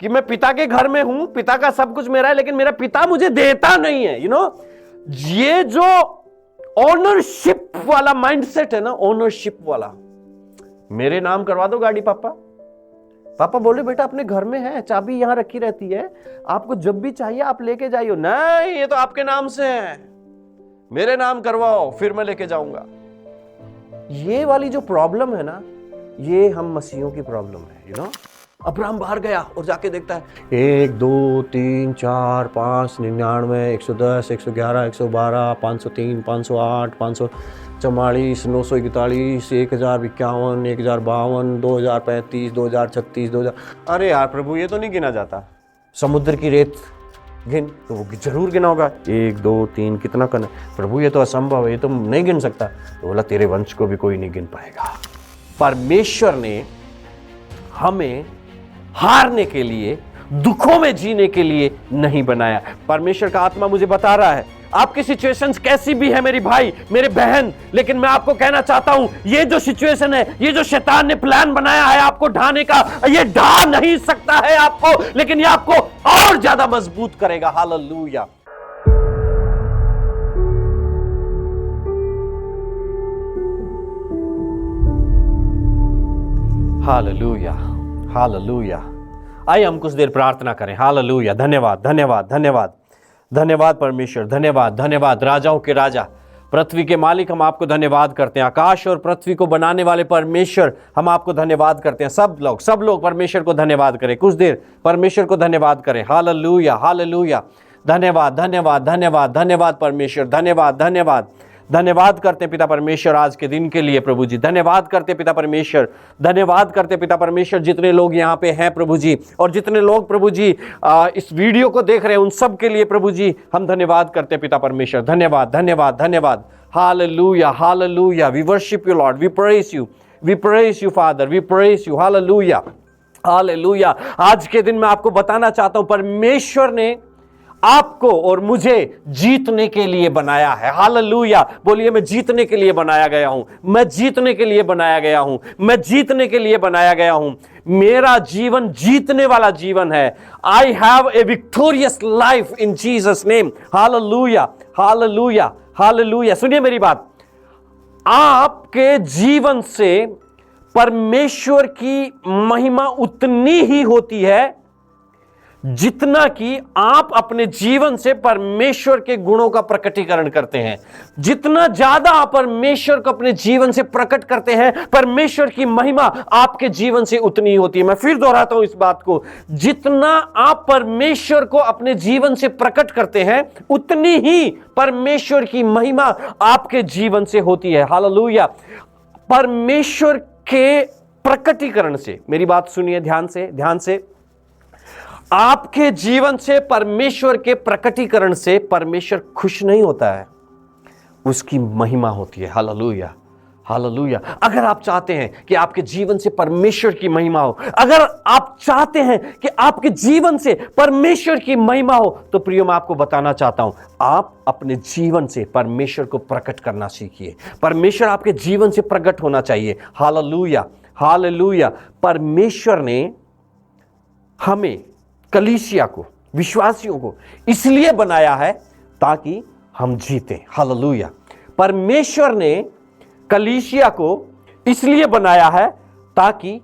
कि मैं पिता के घर में हूं, पिता का सब कुछ मेरा है, लेकिन मेरा पिता मुझे देता नहीं है। ये जो ओनरशिप वाला माइंडसेट है ना, ओनरशिप वाला, मेरे नाम करवा दो गाड़ी पापा। पापा बोले बेटा अपने घर में है, चाबी यहां रखी रहती है, आपको जब भी चाहिए आप लेके जाइए। नहीं, ये तो आपके नाम से है, मेरे नाम करवाओ फिर मैं लेके जाऊंगा। ये वाली जो प्रॉब्लम है ना, ये हम मसीहों की प्रॉब्लम है। अब्राहम बाहर गया और जाके देखता है 1 2 3 4 5 99 110 111 112 503 508 544 941 1051 1052 2035 2036 2000। अरे यार प्रभु, ये तो नहीं गिना जाता। समुद्र की रेत गिन, तो वो जरूर गिना होगा। 1 2 3 कितना करना प्रभु, ये तो असंभव है, ये तो नहीं गिन सकता। तो बोला तेरे वंश को भी कोई नहीं गिन पाएगा। परमेश्वर ने हमें हारने के लिए, दुखों में जीने के लिए नहीं बनाया। परमेश्वर का आत्मा मुझे बता रहा है, आपकी सिचुएशंस कैसी भी है मेरी भाई मेरे बहन, लेकिन मैं आपको कहना चाहता हूं, ये जो सिचुएशन है, ये जो शैतान ने प्लान बनाया है आपको ढाने का, ये ढा नहीं सकता है आपको, लेकिन ये आपको और ज्यादा मजबूत करेगा। हालेलुया। हालेलुया, हालेलुया। आइए हम कुछ देर प्रार्थना करें। हालेलुया। धन्यवाद, धन्यवाद, धन्यवाद, धन्यवाद परमेश्वर, धन्यवाद, धन्यवाद। राजाओं के राजा, पृथ्वी के मालिक, हम आपको धन्यवाद करते हैं। आकाश और पृथ्वी को बनाने वाले परमेश्वर, हम आपको धन्यवाद करते हैं। सब लोग परमेश्वर को धन्यवाद करें। कुछ देर परमेश्वर को धन्यवाद करें। Hallelujah, hallelujah. धन्यवाद, धन्यवाद, धन्यवाद, धन्यवाद परमेश्वर, धन्यवाद, धन्यवाद। धन्यवाद करते पिता परमेश्वर आज के दिन के लिए प्रभु जी। धन्यवाद करते पिता परमेश्वर, धन्यवाद करते पिता परमेश्वर, जितने लोग यहाँ पे हैं प्रभु जी, और जितने लोग प्रभु जी इस वीडियो को देख रहे हैं, उन सब के लिए प्रभु जी हम धन्यवाद करते पिता परमेश्वर। धन्यवाद, धन्यवाद, धन्यवाद। Hallelujah, hallelujah. We worship you lord, we praise you, we praise you father, we praise you. Hallelujah, hallelujah. आज के दिन मैं आपको बताना चाहता हूं, परमेश्वर ने आपको और मुझे जीतने के लिए बनाया है। हालेलुया। बोलिए मैं जीतने के लिए बनाया गया हूं, मैं जीतने के लिए बनाया गया हूं, मैं जीतने के लिए बनाया गया हूं। मेरा जीवन जीतने वाला जीवन है। I have a victorious life in Jesus name. Hallelujah, हालेलुया, हालेलुया। सुनिए मेरी बात, आपके जीवन से परमेश्वर की महिमा उतनी ही होती है जितना कि आप अपने जीवन से परमेश्वर के गुणों का प्रकटीकरण करते हैं। जितना ज्यादा आप परमेश्वर को अपने जीवन से प्रकट करते हैं, परमेश्वर की महिमा आपके जीवन से उतनी ही होती है। मैं फिर दोहराता हूं इस बात को, जितना आप परमेश्वर को अपने जीवन से प्रकट करते हैं, उतनी ही परमेश्वर की महिमा आपके जीवन से होती है। हालेलुया। परमेश्वर के प्रकटीकरण से, मेरी बात सुनिए ध्यान से, ध्यान से, आपके जीवन से परमेश्वर के प्रकटीकरण से परमेश्वर खुश नहीं होता है, उसकी महिमा होती है। Hallelujah, hallelujah. अगर आप चाहते हैं कि आपके जीवन से परमेश्वर की महिमा हो, अगर आप चाहते हैं कि आपके जीवन से परमेश्वर की महिमा हो, तो प्रियो मैं आपको बताना चाहता हूं, आप अपने जीवन से परमेश्वर को प्रकट करना सीखिए। परमेश्वर आपके जीवन से प्रकट होना चाहिए। Hallelujah, hallelujah. परमेश्वर ने हमें, कलीसिया को, विश्वासियों को इसलिए बनाया है ताकि हम जीतें। हालेलुया। परमेश्वर ने कलीसिया को इसलिए बनाया है ताकि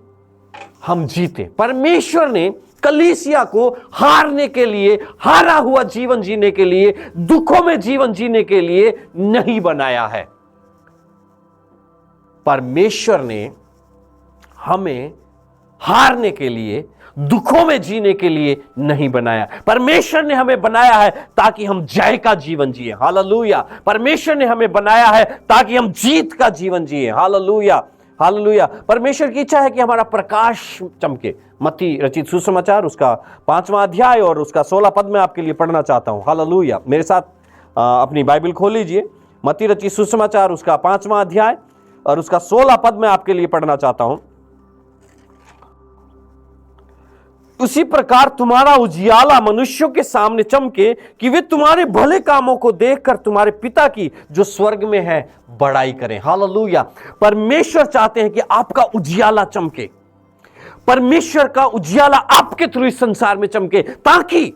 हम जीतें। परमेश्वर ने कलीसिया को हारने के लिए, हारा हुआ जीवन जीने के लिए, दुखों में जीवन जीने के लिए नहीं बनाया है। परमेश्वर ने हमें हारने के लिए, दुखों में जीने के लिए नहीं बनाया। परमेश्वर ने हमें बनाया है ताकि हम जय का जीवन जिए। हालेलुया। परमेश्वर ने हमें बनाया है ताकि हम जीत का जीवन जिए। Hallelujah, hallelujah. परमेश्वर की इच्छा है कि हमारा प्रकाश चमके। मत्ती रचित सुसमाचार उसका 5वां अध्याय और उसका 16 पद में आपके लिए पढ़ना चाहता हूं। हालेलुया। मेरे साथ अपनी बाइबल खोल लीजिए। मत्ती रचित सुसमाचार उसका 5वां अध्याय और उसका 16 पद में आपके लिए पढ़ना चाहता हूं। उसी प्रकार तुम्हारा उजियाला मनुष्यों के सामने चमके कि वे तुम्हारे भले कामों को देखकर तुम्हारे पिता की जो स्वर्ग में है बड़ाई करें। हालेलुया। परमेश्वर चाहते हैं कि आपका उजियाला चमके। परमेश्वर का उजियाला आपके थ्रू इस संसार में चमके, ताकि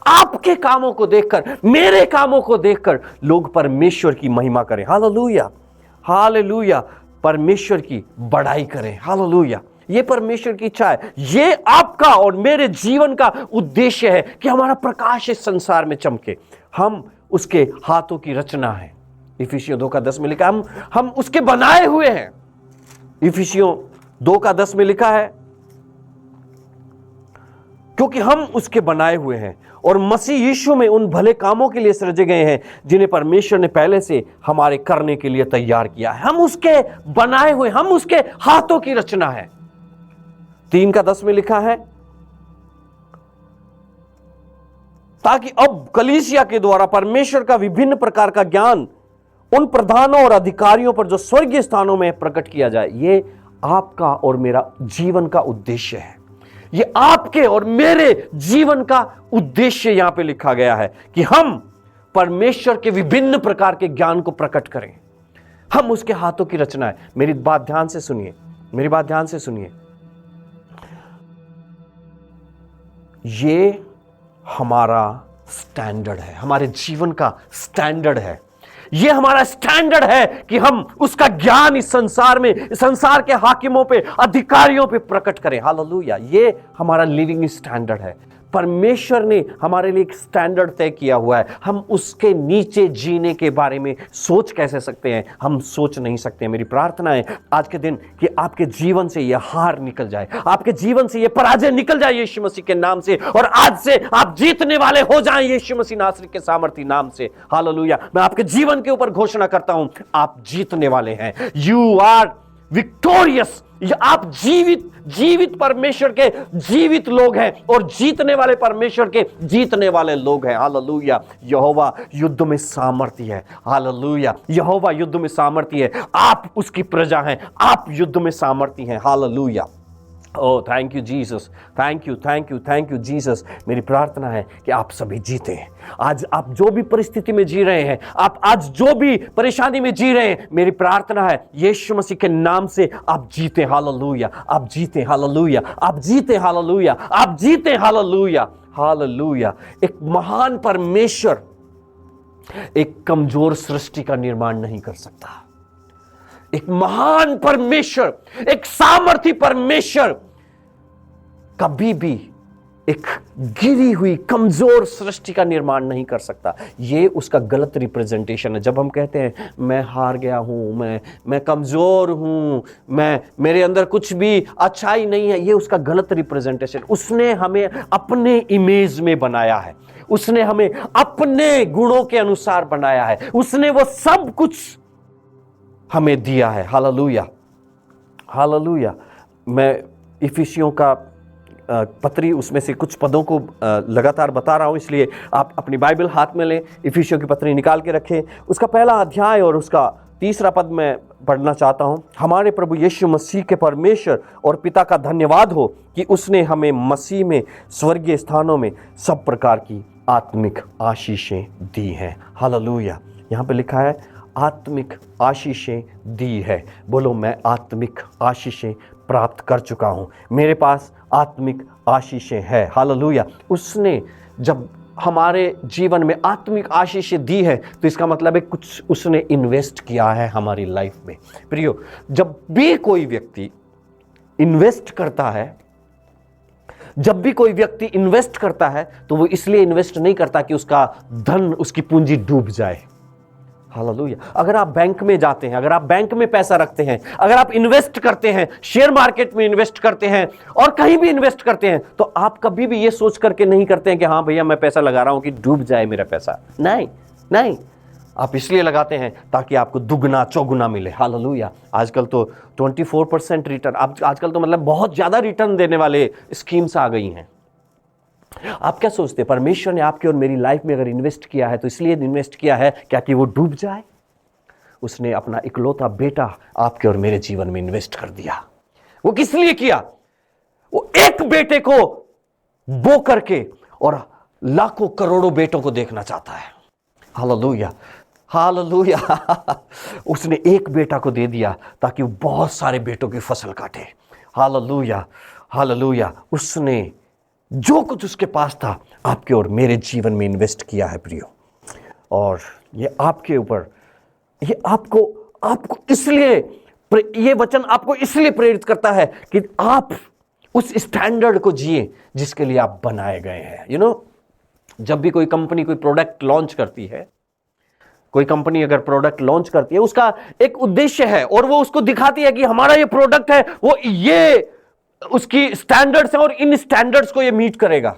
आपके कामों को देखकर, मेरे कामों को देखकर लोग परमेश्वर की महिमा करें। हालेलुया, हालेलुया, परमेश्वर की बड़ाई करें। हालेलुया, ये परमेश्वर की इच्छा है। ये आपका और मेरे जीवन का उद्देश्य है कि हमारा प्रकाश इस संसार में चमके। हम उसके हाथों की रचना है। इफिसियों 2:10 में लिखा, हम उसके बनाए हुए हैं। इफिसियों 2:10 में लिखा है, क्योंकि हम उसके बनाए हुए हैं और मसीह यीशु में उन भले कामों के लिए सृजे गए हैं जिन्हें परमेश्वर ने पहले से हमारे करने के लिए तैयार किया है। हम उसके बनाए हुए, हम उसके हाथों की रचना है। 3:10 में लिखा है, ताकि अब कलीसिया के द्वारा परमेश्वर का विभिन्न प्रकार का ज्ञान उन प्रधानों और अधिकारियों पर जो स्वर्गीय स्थानों में प्रकट किया जाए। ये आपका और मेरा जीवन का उद्देश्य है। ये आपके और मेरे जीवन का उद्देश्य यहां पे लिखा गया है कि हम परमेश्वर के विभिन्न प्रकार के ज्ञान को प्रकट करें। हम उसके हाथों की रचना है। मेरी बात ध्यान से सुनिए, मेरी बात ध्यान से सुनिए। ये हमारा स्टैंडर्ड है, हमारे जीवन का स्टैंडर्ड है। ये हमारा स्टैंडर्ड है कि हम उसका ज्ञान इस संसार में, संसार के हाकिमों पे, अधिकारियों पे प्रकट करें। हालेलुया, ये हमारा लिविंग स्टैंडर्ड है। परमेश्वर ने हमारे लिए एक स्टैंडर्ड तय किया हुआ है। हम उसके नीचे जीने के बारे में सोच कैसे सकते हैं? हम सोच नहीं सकते। मेरी प्रार्थना है आज के दिन कि आपके जीवन से यह हार निकल जाए, आपके जीवन से यह पराजय निकल जाए यीशु मसीह के नाम से, और आज से आप जीतने वाले हो जाएं यीशु मसीह नासरी के सामर्थी नाम से। हालेलुया, मैं आपके जीवन के ऊपर घोषणा करता हूं, आप जीतने वाले हैं। You are victorious. आप जीवित परमेश्वर के जीवित लोग हैं और जीतने वाले परमेश्वर के जीतने वाले लोग हैं। हालेलुया, यहोवा युद्ध में सामर्थी है। हालेलुया, यहोवा युद्ध में सामर्थी है। आप उसकी प्रजा हैं, आप युद्ध में सामर्थी हैं। Hallelujah, oh thank you Jesus, thank you, thank you, thank you Jesus. मेरी प्रार्थना है कि आप सभी जीते हैं। आज आप जो भी परिस्थिति में जी रहे हैं, आप आज जो भी परेशानी में जी रहे हैं, मेरी प्रार्थना है यीशु मसीह के नाम से आप जीते। हालेलुया, आप जीते। हालेलुया, आप जीते। हालेलुया, आप जीते। Hallelujah, hallelujah. एक महान परमेश्वर एक कमजोर सृष्टि का निर्माण नहीं कर सकता। एक महान परमेश्वर, एक सामर्थी परमेश्वर कभी भी एक गिरी हुई कमजोर सृष्टि का निर्माण नहीं कर सकता। ये उसका गलत रिप्रेजेंटेशन है। जब हम कहते हैं मैं हार गया हूं, मैं कमजोर हूं, मेरे अंदर कुछ भी अच्छाई नहीं है, ये उसका गलत रिप्रेजेंटेशन। उसने हमें अपने इमेज में बनाया है, उसने हमें अपने गुणों के अनुसार बनाया है, उसने वो सब कुछ हमें दिया है। Hallelujah, hallelujah. मैं इफिसियों का पत्री, उसमें से कुछ पदों को लगातार बता रहा हूं, इसलिए आप अपनी बाइबल हाथ में लें, इफिसियों की पत्री निकाल के रखें। उसका पहला अध्याय और उसका 3 पद मैं पढ़ना चाहता हूं। हमारे प्रभु यीशु मसीह के परमेश्वर और पिता का धन्यवाद हो कि उसने हमें मसीह में स्वर्गीय स्थानों में सब प्रकार की आत्मिक आशीषें दी हैं। हालेलुया, यहाँ पे लिखा है आत्मिक आशीषें दी है। बोलो, मैं आत्मिक आशीषें प्राप्त कर चुका हूं, मेरे पास आत्मिक आशीषें है। हालेलुया। उसने जब हमारे जीवन में आत्मिक आशीषें दी है तो इसका मतलब है कुछ उसने इन्वेस्ट किया है हमारी लाइफ में। प्रियो, जब भी कोई व्यक्ति इन्वेस्ट करता है, जब भी कोई व्यक्ति इन्वेस्ट करता है तो वो इसलिए इन्वेस्ट नहीं करता कि उसका धन, उसकी पूंजी डूब जाए। हालेलुया। अगर आप बैंक में जाते हैं, अगर आप बैंक में पैसा रखते हैं, अगर आप इन्वेस्ट करते हैं, शेयर मार्केट में इन्वेस्ट करते हैं और कहीं भी इन्वेस्ट करते हैं, तो आप कभी भी ये सोच करके नहीं करते हैं कि हाँ भैया मैं पैसा लगा रहा हूं कि डूब जाए मेरा पैसा। नहीं नहीं, आप इसलिए लगाते हैं ताकि आपको दुगना चौगुना मिले। हालेलुया। आजकल तो 24% रिटर्न, आजकल तो मतलब बहुत ज्यादा रिटर्न देने वाले स्कीम्स आ गई हैं। आप क्या सोचते हैं, परमेश्वर ने आपकी और मेरी लाइफ में अगर इन्वेस्ट किया है तो इसलिए इन्वेस्ट किया है क्या कि वो डूब जाए? उसने अपना इकलौता बेटा आपके और मेरे जीवन में इन्वेस्ट कर दिया। वो किस लिए किया? वो एक बेटे को बो करके और लाखों करोड़ों बेटों को देखना चाहता है। Hallelujah, hallelujah. उसने एक बेटा को दे दिया ताकि वो बहुत सारे बेटों की फसल काटे। हालेलुया, हालेलुया, उसने जो कुछ उसके पास था आपके और मेरे जीवन में इन्वेस्ट किया है प्रियो। और ये आपके ऊपर, ये आपको इसलिए, ये वचन आपको इसलिए प्रेरित करता है कि आप उस स्टैंडर्ड को जिए जिसके लिए आप बनाए गए हैं। जब भी कोई कंपनी कोई प्रोडक्ट लॉन्च करती है, कोई कंपनी अगर प्रोडक्ट लॉन्च करती है, उसका एक उद्देश्य है और वो उसको दिखाती है कि हमारा ये प्रोडक्ट है, वो ये उसकी स्टैंडर्ड्स हैं और इन स्टैंडर्ड्स को ये मीट करेगा।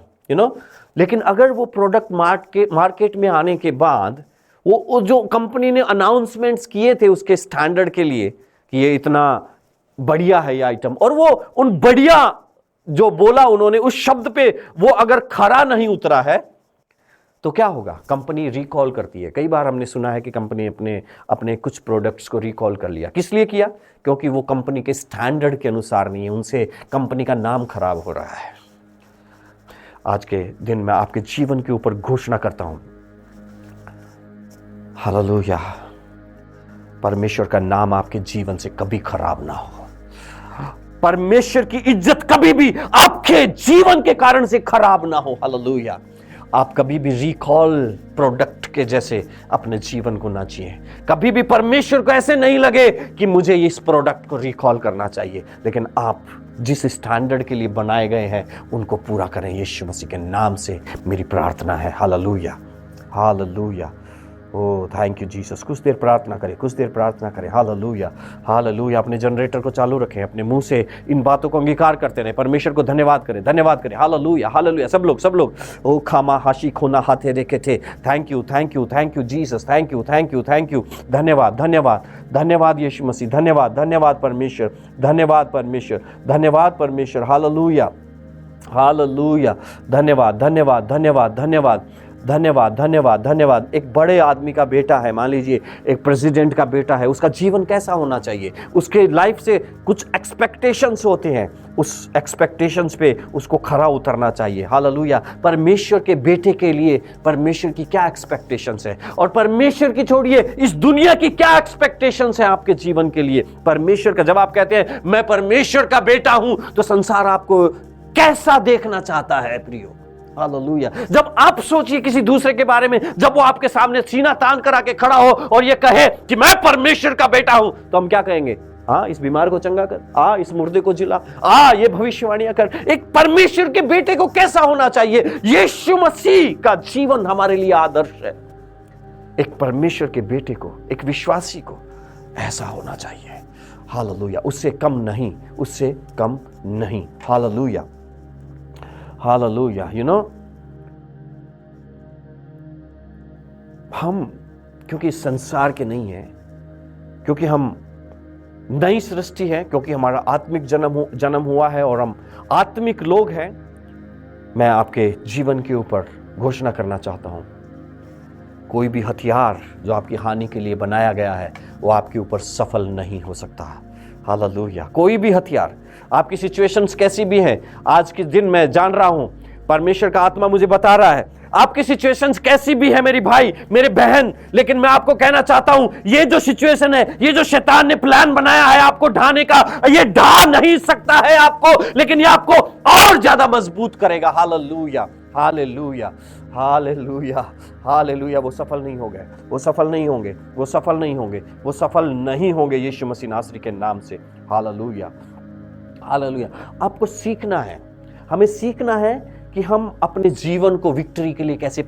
लेकिन अगर वो प्रोडक्ट मार्केट में आने के बाद वो जो कंपनी ने अनाउंसमेंट्स किए थे उसके स्टैंडर्ड के लिए कि ये इतना बढ़िया है ये आइटम, और वो उन बढ़िया जो बोला उन्होंने उस शब्द पे वो अगर खरा नहीं उतरा है तो क्या होगा? कंपनी रिकॉल करती है। कई बार हमने सुना है कि कंपनी अपने कुछ प्रोडक्ट्स को रिकॉल कर लिया। किस लिए किया? क्योंकि वो कंपनी के स्टैंडर्ड के अनुसार नहीं है, उनसे कंपनी का नाम खराब हो रहा है। आज के दिन मैं आपके जीवन के ऊपर घोषणा करता हूं, हालेलुया, परमेश्वर का नाम आपके जीवन से कभी खराब ना हो। परमेश्वर की इज्जत कभी भी आपके जीवन के कारण से खराब ना हो। हालेलुया। आप कभी भी रिकॉल प्रोडक्ट के जैसे अपने जीवन को ना जिए। कभी भी परमेश्वर को ऐसे नहीं लगे कि मुझे इस प्रोडक्ट को रिकॉल करना चाहिए, लेकिन आप जिस स्टैंडर्ड के लिए बनाए गए हैं उनको पूरा करें। यीशु मसीह के नाम से मेरी प्रार्थना है। Hallelujah, hallelujah. Oh thank you Jesus. कुछ देर प्रार्थना करें। Hallelujah, hallelujah. अपने जनरेटर को चालू रखें, अपने मुंह से इन बातों को अंगीकार करते रहें। परमेश्वर को धन्यवाद करें। Hallelujah, hallelujah. सब लोग ओ खामा हाशी खोना हाथे रेखे थे। Thank you Jesus. Thank you. धन्यवाद यीशु मसीह। धन्यवाद परमेश्वर। Hallelujah, hallelujah. धन्यवाद। एक बड़े आदमी का बेटा है, मान लीजिए एक प्रेसिडेंट का बेटा है, उसका जीवन कैसा होना चाहिए? उसके लाइफ से कुछ एक्सपेक्टेशंस होते हैं, उस एक्सपेक्टेशंस पे उसको खरा उतरना चाहिए। हालेलुया। परमेश्वर के बेटे के लिए परमेश्वर की क्या एक्सपेक्टेशंस है, और परमेश्वर की छोड़िए इस दुनिया की क्या एक्सपेक्टेशंस है आपके जीवन के लिए। परमेश्वर का, जब आप कहते हैं मैं परमेश्वर का बेटा हूं, तो संसार आपको कैसा देखना चाहता है प्रियो? हालेलुया। जब आप सोचिए किसी दूसरे के बारे में, जब वो आपके सामने सीना तान कर आके खड़ा हो और ये कहे कि मैं परमेश्वर का बेटा हूं, तो हम क्या कहेंगे? इस बीमार को चंगा कर, इस मुर्दे को जिला, ये भविष्यवाणियां कर। एक परमेश्वर के बेटे को कैसा होना चाहिए? यीशु मसीह का जीवन हमारे लिए आदर्श है। एक परमेश्वर के बेटे को, एक विश्वासी को ऐसा होना चाहिए। हालेलुया। उससे कम नहीं। Hallelujah, hallelujah. हम क्योंकि इस संसार के नहीं हैं, क्योंकि हम नई सृष्टि है, क्योंकि हमारा आत्मिक जन्म हुआ है और हम आत्मिक लोग हैं, मैं आपके जीवन के ऊपर घोषणा करना चाहता हूं, कोई भी हथियार जो आपकी हानि के लिए बनाया गया है वो आपके ऊपर सफल नहीं हो सकता। हालेलुया। कोई भी हथियार, आपकी सिचुएशंस कैसी भी हैं, आज के दिन मैं जान रहा हूं, परमेश्वर का आत्मा मुझे बता रहा है, आपकी सिचुएशंस कैसी भी है मेरी भाई, मेरे बहन, लेकिन मैं आपको कहना चाहता हूं, ये जो सिचुएशन है, ये जो शैतान ने प्लान बनाया है आपको ढाने का, ये ढा नहीं सकता है आपको, लेकिन ये आपको और ज्यादा मजबूत करेगा। हालेलुया, हालेलुया, हालेलुया, हालेलुया। वो सफल नहीं होंगे यीशु मसीह नासरी के नाम से। Hallelujah, hallelujah. आपको सीखना है, हमें सीखना है कि हम अपने जीवन को विक्ट्री के लिए कैसे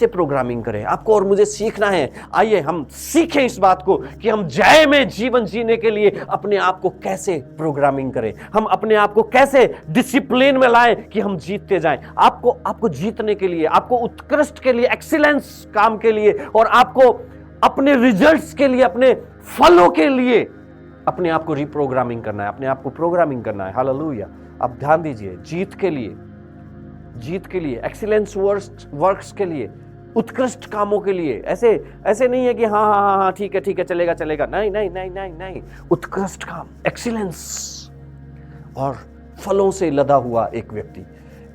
प्रोग्रामिंग करें। आपको और मुझे सीखना है। आइए हम सीखें इस बात को कि हम जय में जीवन जीने के लिए अपने आप को कैसे प्रोग्रामिंग करें, हम अपने आप को कैसे डिसिप्लिन में लाएं कि हम जीतते जाएं। आपको जीतने के लिए, आपको उत्कृष्ट के लिए, एक्सीलेंस काम के लिए, और आपको अपने रिजल्ट्स के लिए, अपने फलों के लिए अपने आप को रिप्रोग्रामिंग करना है, अपने आप को प्रोग्रामिंग करना है। हालेलुया। अब ध्यान दीजिए, जीत के लिए, एक्सीलेंस वर्क्स के लिए, उत्कृष्ट कामों के लिए, ऐसे नहीं है कि हाँ ठीक है चलेगा। नहीं। उत्कृष्ट काम, एक्सीलेंस और फलों से लदा हुआ एक व्यक्ति,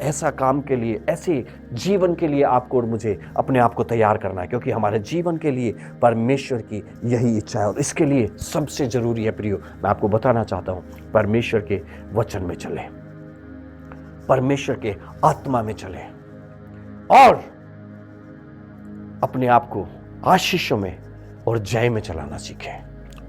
ऐसा काम के लिए, ऐसे जीवन के लिए आपको और मुझे अपने आप को तैयार करना है, क्योंकि हमारे जीवन के लिए परमेश्वर की यही इच्छा है। और इसके लिए सबसे जरूरी है प्रियो, मैं आपको बताना चाहता हूं, परमेश्वर के वचन में चलें, परमेश्वर के आत्मा में चलें और अपने आप को आशीषों में और जय में चलाना सीखें।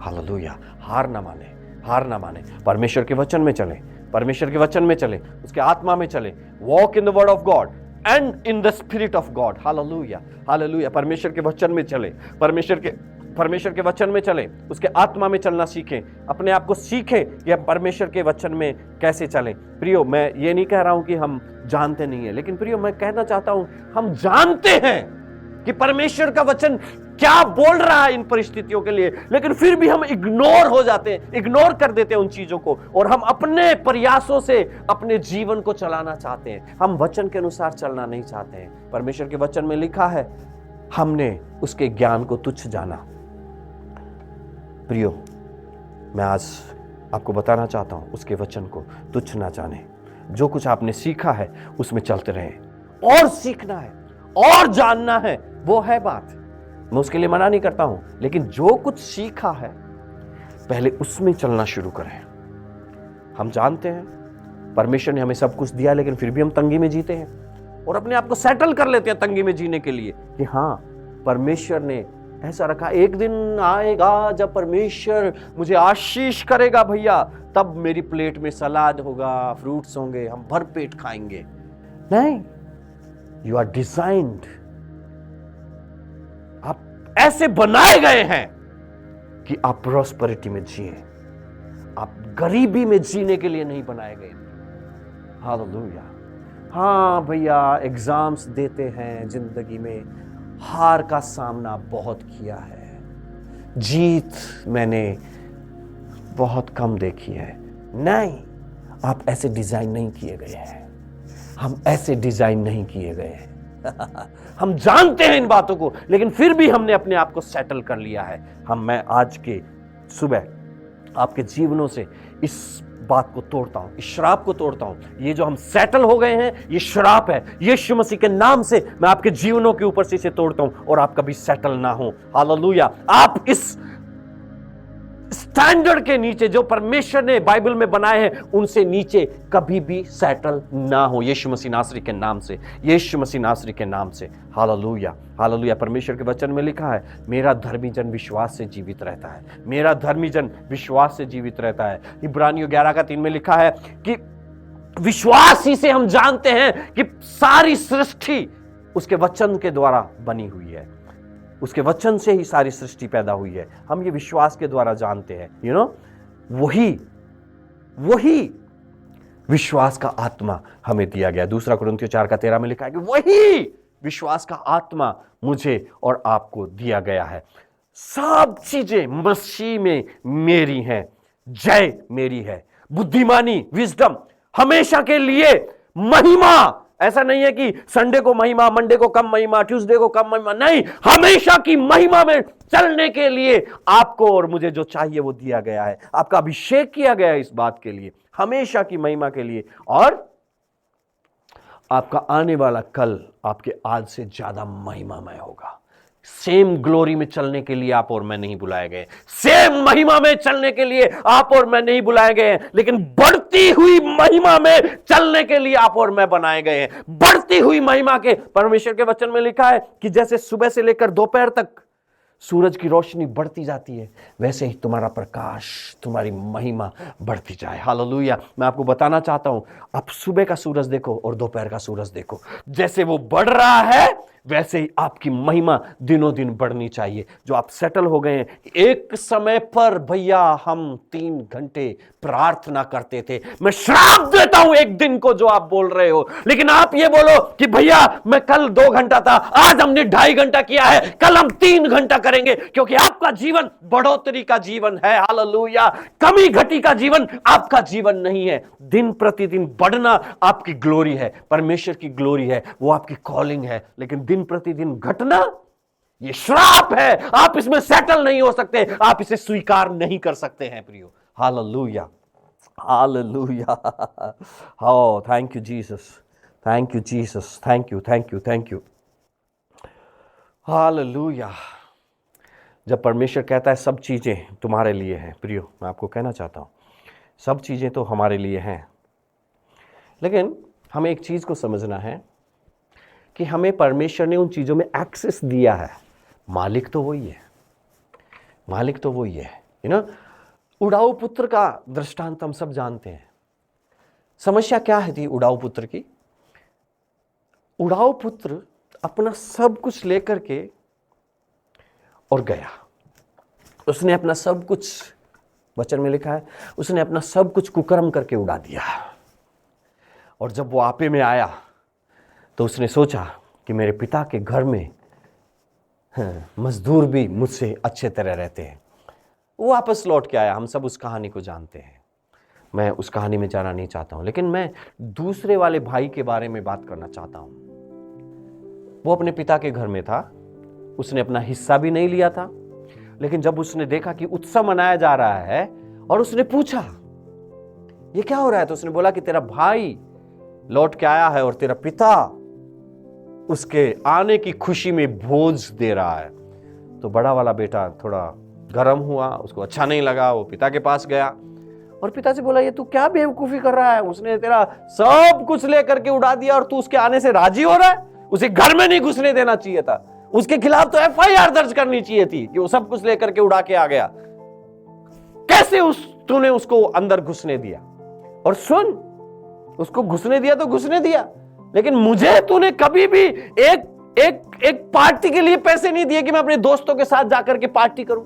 हालेलुया। हार ना माने, हार ना माने, परमेश्वर के वचन में चलें, परमेश्वर के वचन में चले, उसके आत्मा में चले। Walk in the word of God and in the spirit of God. Hallelujah, hallelujah. परमेश्वर के वचन में चले, परमेश्वर के वचन में चले, उसके आत्मा में चलना सीखें। अपने आप को सीखें कि हम परमेश्वर के वचन में कैसे चलें। प्रियो, मैं ये नहीं कह रहा हूं कि हम जानते नहीं है, लेकिन प्रियो मैं कहना चाहता हूं हम जानते हैं कि परमेश्वर का वचन क्या बोल रहा है इन परिस्थितियों के लिए, लेकिन फिर भी हम इग्नोर हो जाते हैं, इग्नोर कर देते हैं उन चीजों को, और हम अपने प्रयासों से अपने जीवन को चलाना चाहते हैं। हम वचन के अनुसार चलना नहीं चाहते हैं। परमेश्वर के वचन में लिखा है, हमने उसके ज्ञान को तुच्छ जाना। प्रियो, मैं आज आपको बताना चाहता हूं, उसके वचन को तुच्छ ना जाने। जो कुछ आपने सीखा है उसमें चलते रहें। और सीखना है और जानना है, वो है बात, मैं उसके लिए मना नहीं करता हूं, लेकिन जो कुछ सीखा है पहले उसमें चलना शुरू करें। हम जानते हैं परमेश्वर ने हमें सब कुछ दिया, लेकिन फिर भी हम तंगी में जीते हैं और अपने आप को सेटल कर लेते हैं तंगी में जीने के लिए कि हाँ, परमेश्वर ने ऐसा रखा, एक दिन आएगा जब परमेश्वर मुझे आशीष करेगा भैया, तब मेरी प्लेट में सलाद होगा, फ्रूट्स होंगे, हम भर पेट खाएंगे। नहीं, यू आर डिजाइन्ड, आप ऐसे बनाए गए हैं कि आप प्रॉस्पेरिटी में जिए, आप गरीबी में जीने के लिए नहीं बनाए गए। हालेलुया। हाँ भैया, एग्जाम्स देते हैं, जिंदगी में हार का सामना बहुत किया है, जीत मैंने बहुत कम देखी है। नहीं, आप ऐसे डिजाइन नहीं किए गए हैं, हम ऐसे डिजाइन नहीं किए गए हैं। हम जानते हैं इन बातों को, लेकिन फिर भी हमने अपने आप को सेटल कर लिया है। मैं आज के सुबह आपके जीवनों से इस बात को तोड़ता हूं, इस श्राप को तोड़ता हूं। ये जो हम सेटल हो गए हैं, ये श्राप है। यीशु मसीह के नाम से मैं आपके जीवनों के ऊपर से इसे तोड़ता हूं और आप कभी सेटल ना हो। हालेलुया। आप इस स्टैंडर्ड के नीचे जो परमेश्वर ने बाइबल में बनाए हैं, उनसे नीचे कभी भी सेटल ना हो, यीशु मसीह नासरी के नाम से, यीशु मसीह नासरी के नाम से। Hallelujah, hallelujah. परमेश्वर के वचन में लिखा है, मेरा धर्मी जन विश्वास से जीवित रहता है, मेरा धर्मी जन विश्वास से जीवित रहता है। इब्रानियों 11:3 में लिखा है कि विश्वास ही से हम जानते हैं कि सारी सृष्टि उसके वचन के द्वारा बनी हुई है, उसके वचन से ही सारी सृष्टि पैदा हुई है। हम ये विश्वास के द्वारा जानते हैं। वही विश्वास का आत्मा हमें दिया गया। 2 कुरिन्थियों 4:13 में लिखा है कि वही विश्वास का आत्मा मुझे और आपको दिया गया है। सब चीजें मसीह में मेरी हैं, जय मेरी है, बुद्धिमानी, विजडम, हमेशा के लिए महिमा। ऐसा नहीं है कि संडे को महिमा, मंडे को कम महिमा, ट्यूसडे को कम महिमा, नहीं, हमेशा की महिमा में चलने के लिए आपको और मुझे जो चाहिए वो दिया गया है। आपका अभिषेक किया गया है इस बात के लिए, हमेशा की महिमा के लिए। और आपका आने वाला कल आपके आज से ज्यादा महिमामय होगा। सेम ग्लोरी में चलने के लिए आप और मैं नहीं बुलाए गए, सेम महिमा में चलने के लिए आप और मैं नहीं बुलाए गए, लेकिन बढ़ती हुई महिमा में चलने के लिए आप और मैं बनाए गए हैं। बढ़ती हुई महिमा के, परमेश्वर के वचन में लिखा है कि जैसे सुबह से लेकर दोपहर तक सूरज की रोशनी बढ़ती जाती है, वैसे ही तुम्हारा प्रकाश, तुम्हारी महिमा बढ़ती जाए। हालेलुया। मैं आपको बताना चाहता हूं, आप सुबह का सूरज देखो और दोपहर का सूरज देखो, जैसे वो बढ़ रहा है वैसे ही आपकी महिमा दिनों दिन बढ़नी चाहिए। जो आप सेटल हो गए हैं, एक समय पर भैया हम 3 घंटे प्रार्थना करते थे। मैं श्राप देता हूं एक दिन को जो आप बोल रहे हो, लेकिन आप ये बोलो कि भैया मैं कल 2 घंटा था, आज हमने 2.5 घंटा किया है, कल हम 3 घंटा करेंगे, क्योंकि आपका जीवन बढ़ोतरी का जीवन है। हालेलुया। कमी घटी का जीवन आपका जीवन नहीं है। दिन प्रतिदिन बढ़ना आपकी ग्लोरी है, परमेश्वर की ग्लोरी है, वो आपकी कॉलिंग है। लेकिन दिन प्रतिदिन घटना ये श्राप है। आप इसमें सेटल नहीं हो सकते, आप इसे स्वीकार नहीं कर सकते हैं प्रियो। हालेलुया, हालेलुया। हो, thank you Jesus, thank you Jesus, thank you, thank you, thank you. हालेलुया। जब परमेश्वर कहता है सब चीज़ें तुम्हारे लिए हैं, प्रियो मैं आपको कहना चाहता हूँ सब चीज़ें तो हमारे लिए हैं, लेकिन हमें एक चीज़ को समझना है कि हमें परमेश्वर ने उन चीज़ों में एक्सेस दिया है। मालिक तो वही है, मालिक तो वही है। उड़ाऊ पुत्र का दृष्टांत हम सब जानते हैं। समस्या क्या है थी उड़ाऊ पुत्र की? उड़ाऊ पुत्र अपना सब कुछ लेकर के और गया। उसने अपना सब कुछ, वचन में लिखा है, उसने अपना सब कुछ कुकर्म करके उड़ा दिया। और जब वो आपे में आया तो उसने सोचा कि मेरे पिता के घर में मजदूर भी मुझसे अच्छे तरह रहते हैं। वो वापस लौट के आया। हम सब उस कहानी को जानते हैं, मैं उस कहानी में जाना नहीं चाहता हूं, लेकिन मैं दूसरे वाले भाई के बारे में बात करना चाहता हूं। वो अपने पिता के घर में था, उसने अपना हिस्सा भी नहीं लिया था, लेकिन जब उसने देखा कि उत्सव मनाया जा रहा है और उसने पूछा ये क्या हो रहा है, तो उसने बोला कि तेरा भाई लौट के आया है और तेरा पिता उसके आने की खुशी में भोज दे रहा है। तो बड़ा वाला बेटा थोड़ा गर्म हुआ, उसको अच्छा नहीं लगा। वो पिता के पास गया और पिता से बोला ये तू क्या बेवकूफी कर रहा है, उसने तेरा सब कुछ लेकर के उड़ा दिया और तू उसके आने से राजी हो रहा है। उसे घर में नहीं घुसने देना चाहिए था, उसके खिलाफ तो FIR दर्ज करनी चाहिए थी कि वो सब कुछ लेकर के उड़ा के आ गया। कैसे तूने उसको अंदर घुसने दिया? और सुन, उसको घुसने दिया तो घुसने दिया, लेकिन मुझे तूने कभी भी एक पार्टी के लिए पैसे नहीं दिए कि मैं अपने दोस्तों के साथ जाकर के पार्टी करूं,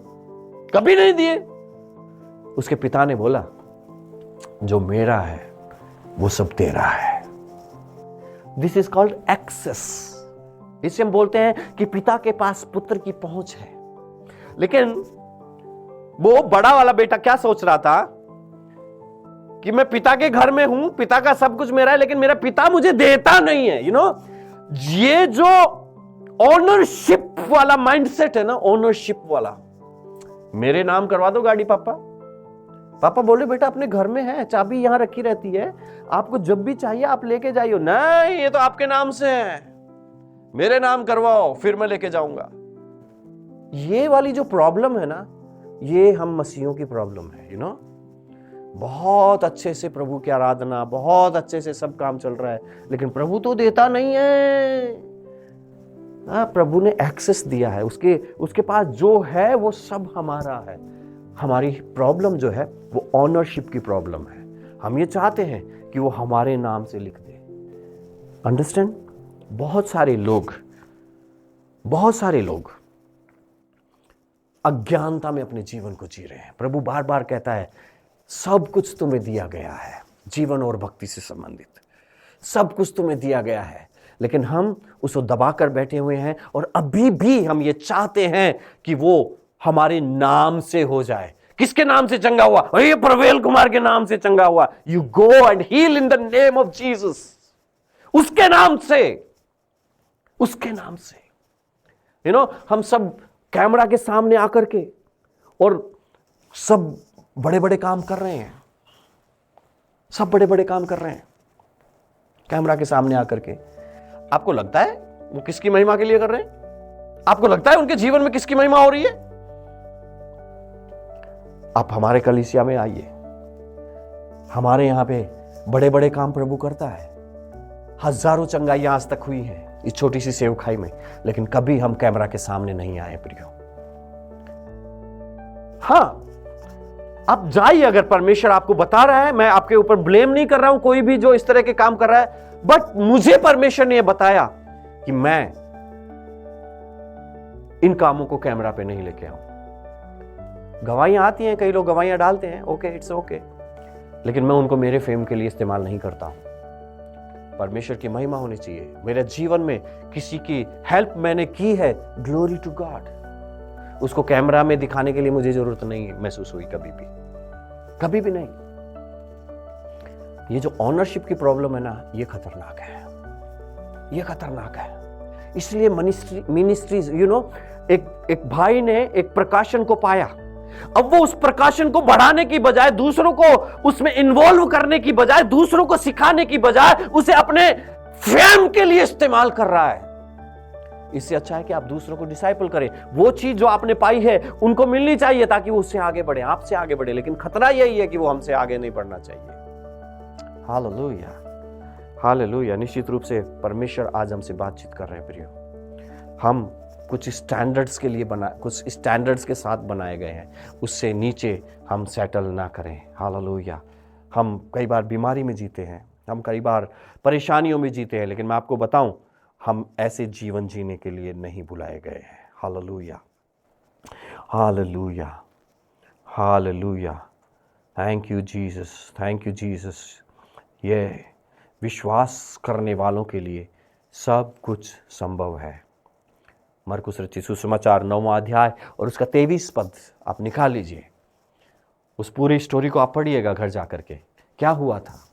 कभी नहीं दिए। उसके पिता ने बोला जो मेरा है वो सब तेरा है। This is called access. इसे हम बोलते हैं कि पिता के पास पुत्र की पहुंच है। लेकिन वो बड़ा वाला बेटा क्या सोच रहा था कि मैं पिता के घर में हूं, पिता का सब कुछ मेरा है, लेकिन मेरा पिता मुझे देता नहीं है। ये जो ओनरशिप वाला माइंडसेट है ना, ओनरशिप वाला, मेरे नाम करवा दो गाड़ी पापा। पापा बोले बेटा अपने घर में है, चाबी यहां रखी रहती है, आपको जब भी चाहिए आप लेके जाइए। नहीं, ये तो आपके नाम से है, मेरे नाम करवाओ फिर मैं लेके जाऊंगा। ये वाली जो प्रॉब्लम है ना, ये हम मसीहों की प्रॉब्लम है। बहुत अच्छे से प्रभु की आराधना, बहुत अच्छे से सब काम चल रहा है, लेकिन प्रभु तो देता नहीं है। प्रभु ने एक्सेस दिया है, उसके पास जो है वो सब हमारा है। हमारी प्रॉब्लम जो है वो ऑनरशिप की प्रॉब्लम है। हम ये चाहते हैं कि वो हमारे नाम से लिख दे। अंडरस्टैंड? बहुत सारे लोग अज्ञानता में अपने जीवन को जी रहे हैं। प्रभु बार बार कहता है सब कुछ तुम्हें दिया गया है, जीवन और भक्ति से संबंधित सब कुछ तुम्हें दिया गया है, लेकिन हम उसको दबाकर बैठे हुए हैं और अभी भी हम ये चाहते हैं कि वो हमारे नाम से हो जाए। किसके नाम से चंगा हुआ? ये प्रवेल कुमार के नाम से चंगा हुआ। You go and heal in the name of Jesus. उसके नाम से हम सब कैमरा के सामने आकर के और सब बड़े बड़े काम कर रहे हैं, कैमरा के सामने आकर के। आपको लगता है वो किसकी महिमा के लिए कर रहे हैं? आपको लगता है उनके जीवन में किसकी महिमा हो रही है? आप हमारे कलीसिया में आइए, हमारे यहां पे बड़े बड़े काम प्रभु करता है। हजारों चंगाइयां आज तक हुई हैं इस छोटी सी सेवखाई में, लेकिन कभी हम कैमरा के सामने नहीं आए प्रियो। हाँ, आप जाइए, अगर परमेश्वर आपको बता रहा है, मैं आपके ऊपर ब्लेम नहीं कर रहा हूं कोई भी जो इस तरह के काम कर रहा है, बट मुझे परमेश्वर ने यह बताया कि मैं इन कामों को कैमरा पे नहीं लेके आऊं। गवाहियां आती हैं, कई लोग गवाहियां डालते हैं, ओके, इट्स ओके, लेकिन मैं उनको मेरे फेम के लिए इस्तेमाल नहीं करता हूं। परमेश्वर की महिमा होनी चाहिए। मेरे जीवन में किसी की हेल्प मैंने की है, ग्लोरी टू गॉड, उसको कैमरा में दिखाने के लिए मुझे जरूरत नहीं महसूस हुई कभी भी नहीं। ये जो ऑनरशिप की प्रॉब्लम है ना, ये खतरनाक है। इसलिए मिनिस्ट्रीज, एक भाई ने एक प्रकाशन को पाया, अब वो उस प्रकाशन को बढ़ाने की बजाय, दूसरों को उसमें इन्वॉल्व करने की बजाय, दूसरों को सिखाने की बजाय, उसे अपने फेम के लिए इस्तेमाल कर रहा है। इससे अच्छा है कि आप दूसरों को डिसाइपल करें। वो चीज जो आपने पाई है उनको मिलनी चाहिए ताकि वो उससे आगे बढ़े, आपसे आगे बढ़े, लेकिन खतरा यही है कि वो हमसे आगे नहीं बढ़ना चाहिए। Hallelujah, hallelujah. निश्चित रूप से परमेश्वर आज हमसे बातचीत कर रहे हैं प्रियो। हम कुछ स्टैंडर्ड्स के लिए कुछ स्टैंडर्ड्स के साथ बनाए गए हैं, उससे नीचे हम सेटल ना करें। हालेलुया। हम कई बार बीमारी में जीते हैं, हम कई बार परेशानियों में जीते हैं, लेकिन मैं आपको बताऊं, हम ऐसे जीवन जीने के लिए नहीं बुलाए गए हैं। हालेलुया, हालेलुया, hallelujah. Thank you Jesus, thank you Jesus. ये विश्वास करने वालों के लिए सब कुछ संभव है। मरकुस रचित सुसमाचार 9वां अध्याय और उसका 23 पद आप निकाल लीजिए। उस पूरी स्टोरी को आप पढ़िएगा घर जाकर के, क्या हुआ था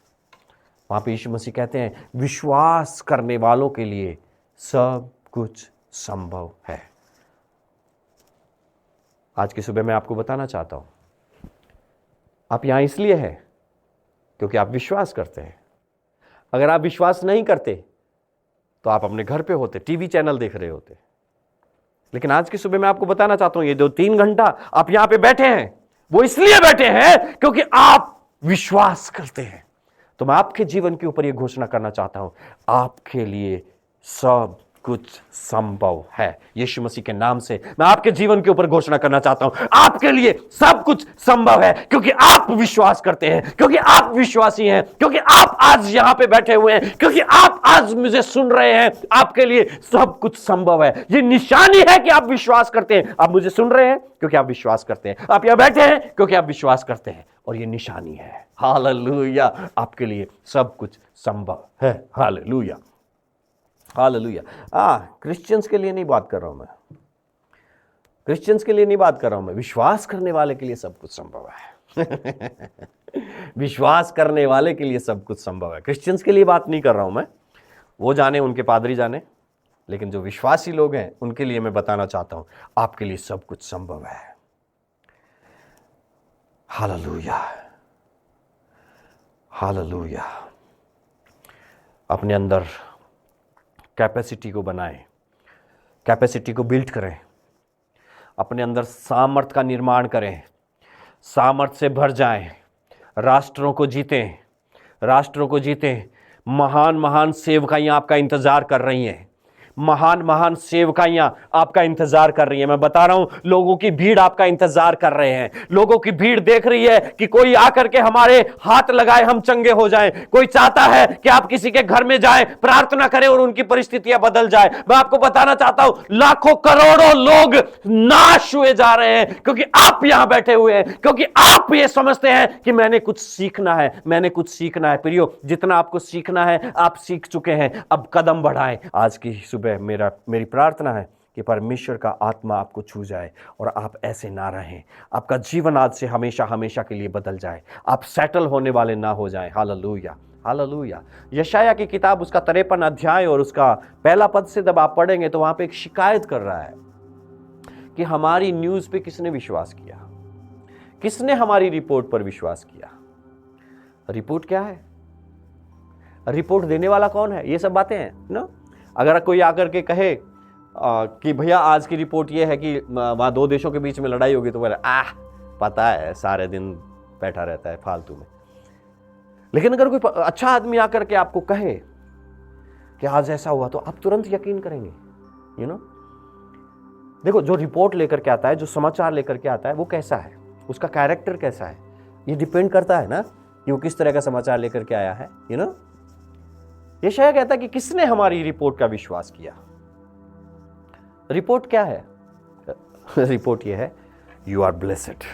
वहां पे। यीशु मसीह कहते हैं विश्वास करने वालों के लिए सब कुछ संभव है। आज की सुबह मैं आपको बताना चाहता हूं, आप यहां इसलिए हैं क्योंकि आप विश्वास करते हैं। अगर आप विश्वास नहीं करते तो आप अपने घर पे होते, टीवी चैनल देख रहे होते। लेकिन आज की सुबह मैं आपको बताना चाहता हूं, ये जो 3 घंटा आप यहां पे बैठे हैं वो इसलिए बैठे हैं क्योंकि आप विश्वास करते हैं। तो मैं आपके जीवन के ऊपर यह घोषणा करना चाहता हूं, आपके लिए सब कुछ संभव है। यीशु मसीह के नाम से मैं आपके जीवन के ऊपर घोषणा करना चाहता हूं, आपके लिए सब कुछ संभव है क्योंकि आप विश्वास करते हैं, क्योंकि आप विश्वासी हैं, क्योंकि आप आज यहां पे बैठे हुए हैं, क्योंकि आप आज मुझे सुन रहे हैं। आपके लिए सब कुछ संभव है। यह निशानी है कि आप विश्वास करते हैं। आप मुझे सुन रहे हैं क्योंकि आप विश्वास करते हैं। आप यहां बैठे हैं क्योंकि आप विश्वास करते हैं, और यह निशानी है। हालेलुया, आपके लिए सब कुछ संभव है। Hallelujah, hallelujah. क्रिश्चियंस के लिए नहीं बात कर रहा हूं मैं, क्रिश्चियंस के लिए नहीं बात कर रहा हूं मैं, विश्वास करने वाले के लिए सब कुछ संभव है। विश्वास करने वाले के लिए सब कुछ संभव है। क्रिश्चियंस के लिए बात नहीं कर रहा हूं मैं, वो जाने, उनके पादरी जाने, लेकिन जो विश्वासी लोग हैं उनके लिए मैं बताना चाहता हूं, आपके लिए सब कुछ संभव है। Hallelujah, hallelujah. अपने अंदर कैपेसिटी को बनाएं, कैपेसिटी को बिल्ड करें, अपने अंदर सामर्थ्य का निर्माण करें, सामर्थ्य से भर जाएं, राष्ट्रों को जीतें, राष्ट्रों को जीतें। महान महान सेवकाइयां आपका इंतजार कर रही हैं, महान महान सेवकाइयां आपका इंतजार कर रही हैं। मैं बता रहा हूं, लोगों की भीड़ आपका इंतजार कर रहे हैं। लोगों की भीड़ देख रही है कि कोई आकर के हमारे हाथ लगाए, हम चंगे हो जाएं। कोई चाहता है कि आप किसी के घर में जाएं, प्रार्थना करें और उनकी परिस्थितियां बदल जाए। मैं आपको बताना चाहता हूं, लाखों करोड़ों लोग नाश हुए जा रहे हैं क्योंकि आप यहां बैठे हुए हैं, क्योंकि आप ये समझते हैं कि मैंने कुछ सीखना है, मैंने कुछ सीखना है। प्रियो, जितना आपको सीखना है आप सीख चुके हैं, अब कदम बढ़ाएं। आज की मेरी प्रार्थना है कि परमेश्वर का आत्मा आपको छू जाए और आप ऐसे ना रहें। आपका जीवन आज से हमेशा हमेशा के लिए बदल जाए, आप सेटल होने वाले ना हो जाएं। हालेलुया, हालेलुया। यशाया की किताब उसका 53 अध्याय और उसका 1 पद से जब आप पढ़ेंगे तो वहां पे एक शिकायत कर रहा है कि हमारी न्यूज पे किसने विश्वास किया, किसने हमारी रिपोर्ट पर विश्वास किया। रिपोर्ट क्या है, रिपोर्ट देने वाला कौन है, ये सब बातें हैं ना। अगर कोई आकर के कहे कि भैया आज की रिपोर्ट ये है कि वहाँ 2 देशों के बीच में लड़ाई होगी, तो बोले पता है, सारे दिन बैठा रहता है फालतू में। लेकिन अगर कोई अच्छा आदमी आकर के आपको कहे कि आज ऐसा हुआ, तो आप तुरंत यकीन करेंगे। यू नो, देखो, जो रिपोर्ट लेकर के आता है, जो समाचार लेकर के आता है, वो कैसा है, उसका कैरेक्टर कैसा है, ये डिपेंड करता है ना कि वो किस तरह का समाचार लेकर के आया है। यू नो, यशायाह कहता है कि किसने हमारी रिपोर्ट का विश्वास किया। रिपोर्ट क्या है? रिपोर्ट ये है, यू आर ब्लेसेड।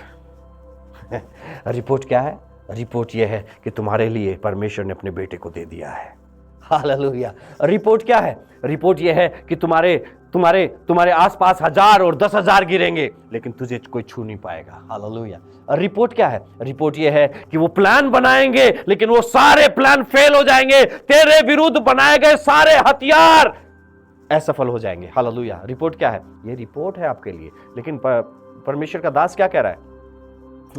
रिपोर्ट क्या है? रिपोर्ट ये है कि तुम्हारे लिए परमेश्वर ने अपने बेटे को दे दिया है। हालेलुया। रिपोर्ट क्या है? रिपोर्ट ये है कि तुम्हारे आसपास 1000 और 10,000 गिरेंगे, लेकिन तुझे कोई छू नहीं पाएगा। हालेलुया। रिपोर्ट क्या है? रिपोर्ट ये है कि वो प्लान बनाएंगे, लेकिन वो सारे प्लान फेल हो जाएंगे। तेरे विरुद्ध बनाए गए सारे हथियार असफल हो जाएंगे। हालेलुया। रिपोर्ट क्या है? ये रिपोर्ट है आपके लिए। लेकिन परमेश्वर का दास क्या कह रहा है?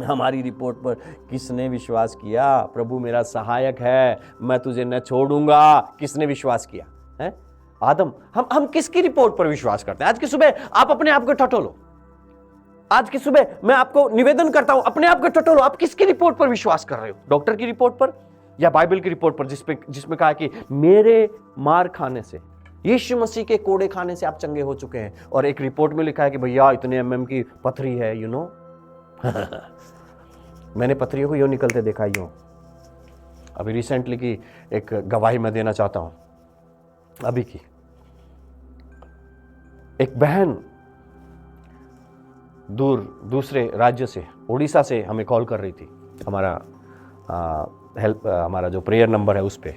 हमारी रिपोर्ट पर किसने विश्वास किया? प्रभु मेरा सहायक है, मैं तुझे न छोड़ूंगा। किसने विश्वास किया है? आदम। हम किसकी रिपोर्ट पर विश्वास करते हैं? आज की सुबह आप अपने आप को टटोलो। आज की सुबह मैं आपको निवेदन करता हूं, अपने आप को टटोलो। आप किसकी रिपोर्ट पर विश्वास कर रहे हो? डॉक्टर की रिपोर्ट पर या बाइबल की रिपोर्ट पर, जिसमें कहा कि मेरे मार खाने से, यीशु मसीह के कोड़े खाने से आप चंगे हो चुके हैं, और एक रिपोर्ट में लिखा है कि भैया इतने एमएम की पथरी है, यू नो। मैंने पथरियों को यूं निकलते देखा, यूं। अभी रिसेंटली की एक गवाही मैं देना चाहता हूं, अभी की। एक बहन दूसरे राज्य से, उड़ीसा से हमें कॉल कर रही थी, हमारा हमारा जो प्रेयर नंबर है उस पे।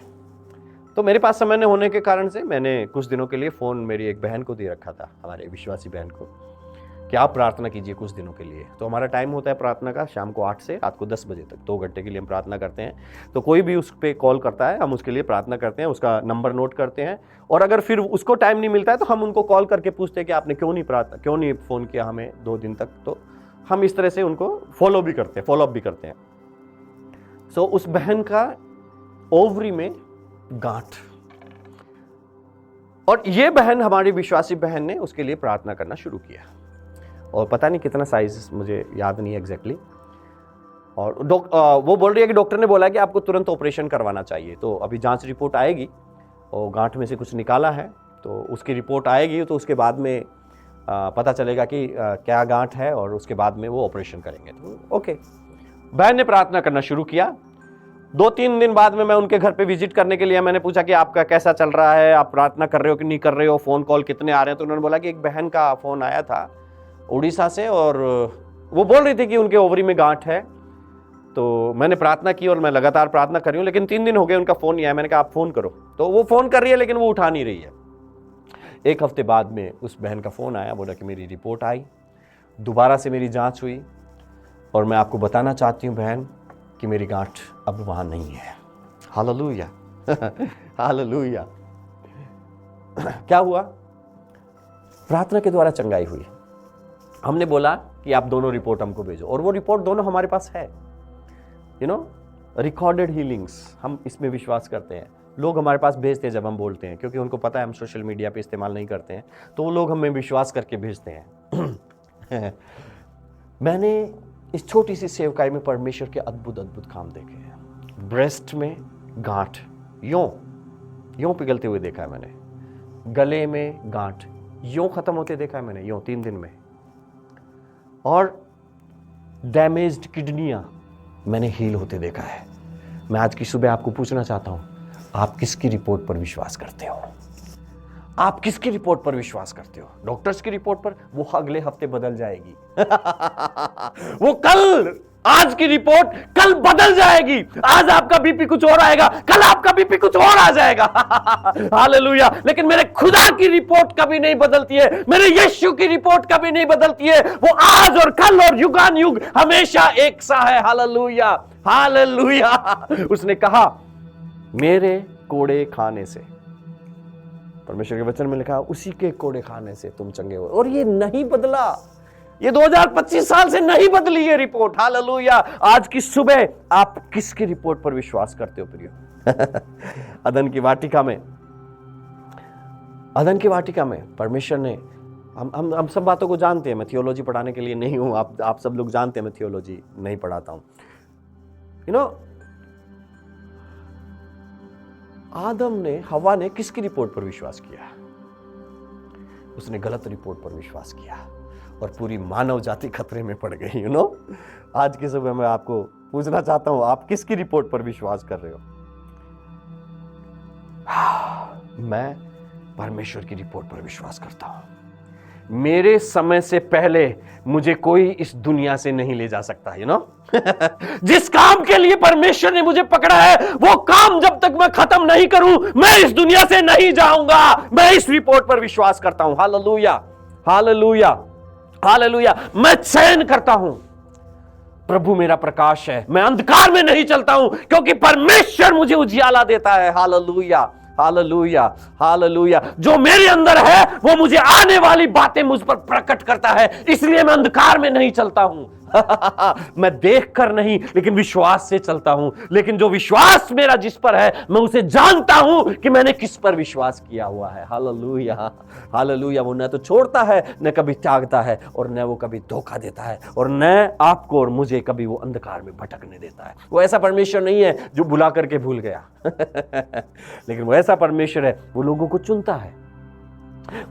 तो मेरे पास समय न होने के कारण से मैंने कुछ दिनों के लिए फ़ोन मेरी एक बहन को दे रखा था, हमारे विश्वासी बहन को, कि आप प्रार्थना कीजिए कुछ दिनों के लिए। तो हमारा टाइम होता है प्रार्थना का शाम को 8 से रात को 10 बजे तक, 2 घंटे के लिए हम प्रार्थना करते हैं। तो कोई भी उस पर कॉल करता है, हम उसके लिए प्रार्थना करते हैं, उसका नंबर नोट करते हैं, और अगर फिर उसको टाइम नहीं मिलता है तो हम उनको कॉल करके पूछते हैं कि आपने क्यों नहीं फ़ोन किया हमें 2 दिन तक। तो हम इस तरह से उनको फॉलोअप भी करते हैं। सो उस बहन का ओवरी में गांठ, और ये बहन, हमारी विश्वासी बहन ने उसके लिए प्रार्थना करना शुरू किया, और पता नहीं कितना साइज मुझे याद नहीं एग्जैक्टली। और वो बोल रही है कि डॉक्टर ने बोला कि आपको तुरंत ऑपरेशन करवाना चाहिए। तो अभी जांच रिपोर्ट आएगी, और गांठ में से कुछ निकाला है, तो उसकी रिपोर्ट आएगी, तो उसके बाद में पता चलेगा कि क्या गांठ है, और उसके बाद में वो ऑपरेशन करेंगे। तो ओके, बहन ने प्रार्थना करना शुरू किया। 2-3 दिन बाद में मैं उनके घर पे विजिट करने के लिए, मैंने पूछा कि आपका कैसा चल रहा है, आप प्रार्थना कर रहे हो कि नहीं कर रहे हो, फ़ोन कॉल कितने आ रहे हैं। तो उन्होंने बोला कि एक बहन का फ़ोन आया था उड़ीसा से, और वो बोल रही थी कि उनके ओवरी में गांठ है। तो मैंने प्रार्थना की, और मैं लगातार प्रार्थना कर रही हूँ, लेकिन 3 दिन हो गए उनका फ़ोन नहीं आया। मैंने कहा आप फ़ोन करो, तो वो फ़ोन कर रही है लेकिन वो उठा नहीं रही है। 1 हफ्ते बाद में उस बहन का फ़ोन आया, बोला कि मेरी रिपोर्ट आई, दोबारा से मेरी जाँच हुई, और मैं आपको बताना चाहती हूँ बहन कि मेरी गांठ अब वहाँ नहीं है। हालेलुया। हालेलुया। क्या हुआ? प्रार्थना के द्वारा चंगाई हुई। हमने बोला कि आप दोनों रिपोर्ट हमको भेजो, और वो रिपोर्ट दोनों हमारे पास है। यू नो, रिकॉर्डेड हीलिंग्स, हम इसमें विश्वास करते हैं। लोग हमारे पास भेजते हैं जब हम बोलते हैं, क्योंकि उनको पता है हम सोशल मीडिया पे इस्तेमाल नहीं करते हैं, तो वो लोग हमें विश्वास करके भेजते हैं। मैंने इस छोटी सी सेवकाई में परमेश्वर के अद्भुत काम देखे हैं। ब्रेस्ट में गांठ यूं पिघलते हुए देखा है मैंने, गले में गांठ यूं खत्म होते देखा है मैंने, यूं 3 दिन में, और डैमेज्ड किडनियां मैंने हील होते देखा है। मैं आज की सुबह आपको पूछना चाहता हूं, आप किसकी रिपोर्ट पर विश्वास करते हो? आप किसकी रिपोर्ट पर विश्वास करते हो? डॉक्टर्स की रिपोर्ट पर? वो अगले हफ्ते बदल जाएगी। वो कल, आज की रिपोर्ट कल बदल जाएगी। आज आपका बीपी कुछ और आएगा, कल आपका बीपी कुछ और आ जाएगा। हालेलुया। लेकिन मेरे खुदा की रिपोर्ट कभी नहीं बदलती है, मेरे यीशु की रिपोर्ट कभी नहीं बदलती है। वो आज और कल और युगान युग हमेशा एक सा है। Hallelujah, hallelujah. उसने कहा मेरे कोड़े खाने से, परमेश्वर के वचन में लिखा उसी के कोड़े खाने से तुम चंगे हो, और ये नहीं बदला। ये 2025 साल से नहीं बदली ये रिपोर्ट। हालेलुया। आज की सुबह आप किसकी रिपोर्ट पर विश्वास करते हो प्रियो? अदन की वाटिका में परमेश्वर ने, हम सब बातों को जानते हैं। मैं थियोलॉजी पढ़ाने के लिए नहीं हूं, आप सब लोग जानते हैं मैं थियोलॉजी नहीं पढ़ाता हूं। यू नो, आदम ने, हवा ने किसकी रिपोर्ट पर विश्वास किया? उसने गलत रिपोर्ट पर विश्वास किया, और पूरी मानव जाति खतरे में पड़ गई। यू नो, आज की सुबह मैं आपको पूछना चाहता हूं, आप किसकी रिपोर्ट पर विश्वास कर रहे हो? मैं परमेश्वर की रिपोर्ट पर विश्वास करता हूं। मेरे समय से पहले मुझे कोई इस दुनिया से नहीं ले जा सकता। यू नो, जिस काम के लिए परमेश्वर ने मुझे पकड़ा है, वो काम जब तक मैं खत्म नहीं करूं, मैं इस दुनिया से नहीं जाऊंगा। मैं इस रिपोर्ट पर विश्वास करता हूं। हालेलुया, हालेलुया, हालेलुया। मैं चयन करता हूं, प्रभु मेरा प्रकाश है, मैं अंधकार में नहीं चलता हूं, क्योंकि परमेश्वर मुझे उजियाला देता है। हालेलुया, हालेलुया, हालेलुया। जो मेरे अंदर है वो मुझे आने वाली बातें मुझ पर प्रकट करता है, इसलिए मैं अंधकार में नहीं चलता हूं। मैं देख कर नहीं लेकिन विश्वास से चलता हूं, लेकिन जो विश्वास मेरा जिस पर है मैं उसे जानता हूं कि मैंने किस पर विश्वास किया हुआ है। Hallelujah, hallelujah. वो न तो छोड़ता है न कभी त्यागता है, और न वो कभी धोखा देता है, और न आपको और मुझे कभी वो अंधकार में भटकने देता है। वो ऐसा परमेश्वर नहीं है जो बुला करके भूल गया लेकिन वो ऐसा परमेश्वर है, वो लोगों को चुनता है,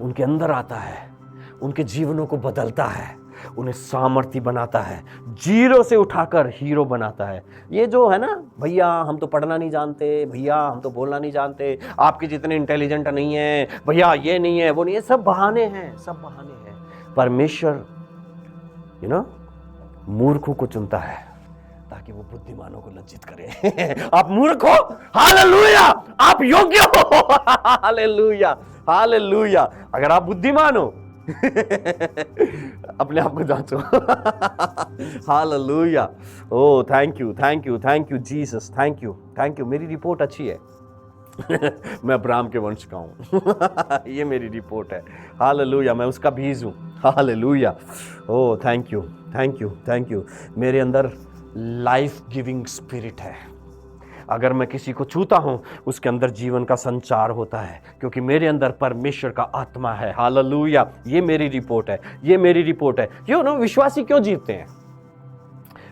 उनके अंदर आता है, उनके जीवनों को बदलता है, उन्हें सामर्थ्य बनाता है, जीरो से उठाकर हीरो बनाता है। ये जो है ना, भैया हम तो पढ़ना नहीं जानते, भैया हम तो बोलना नहीं जानते, आपके जितने इंटेलिजेंट नहीं है, भैया ये नहीं है वो नहीं है, सब बहाने हैं, सब बहाने हैं। परमेश्वर मूर्खों को चुनता है ताकि वो बुद्धिमानों को लज्जित करे। आप मूर्ख हो, हालेलुया, आप योग्य हो, हालेलुया, हालेलुया। अगर आप बुद्धिमान हो अपने आप को जांचो। Hallelujah. Oh thank you, thank you, thank you Jesus, thank you, thank you. मेरी रिपोर्ट अच्छी है। मैं अब्राहम के वंश का हूं। ये मेरी रिपोर्ट है। हालेलुया, मैं उसका बीज हूं। Hallelujah. Oh thank you, thank you, thank you. मेरे अंदर लाइफ गिविंग स्पिरिट है। अगर मैं किसी को छूता हूं उसके अंदर जीवन का संचार होता है, क्योंकि मेरे अंदर परमेश्वर का आत्मा है। हालेलुया। ये मेरी रिपोर्ट है, ये मेरी रिपोर्ट है। विश्वासी क्यों जीतते हैं?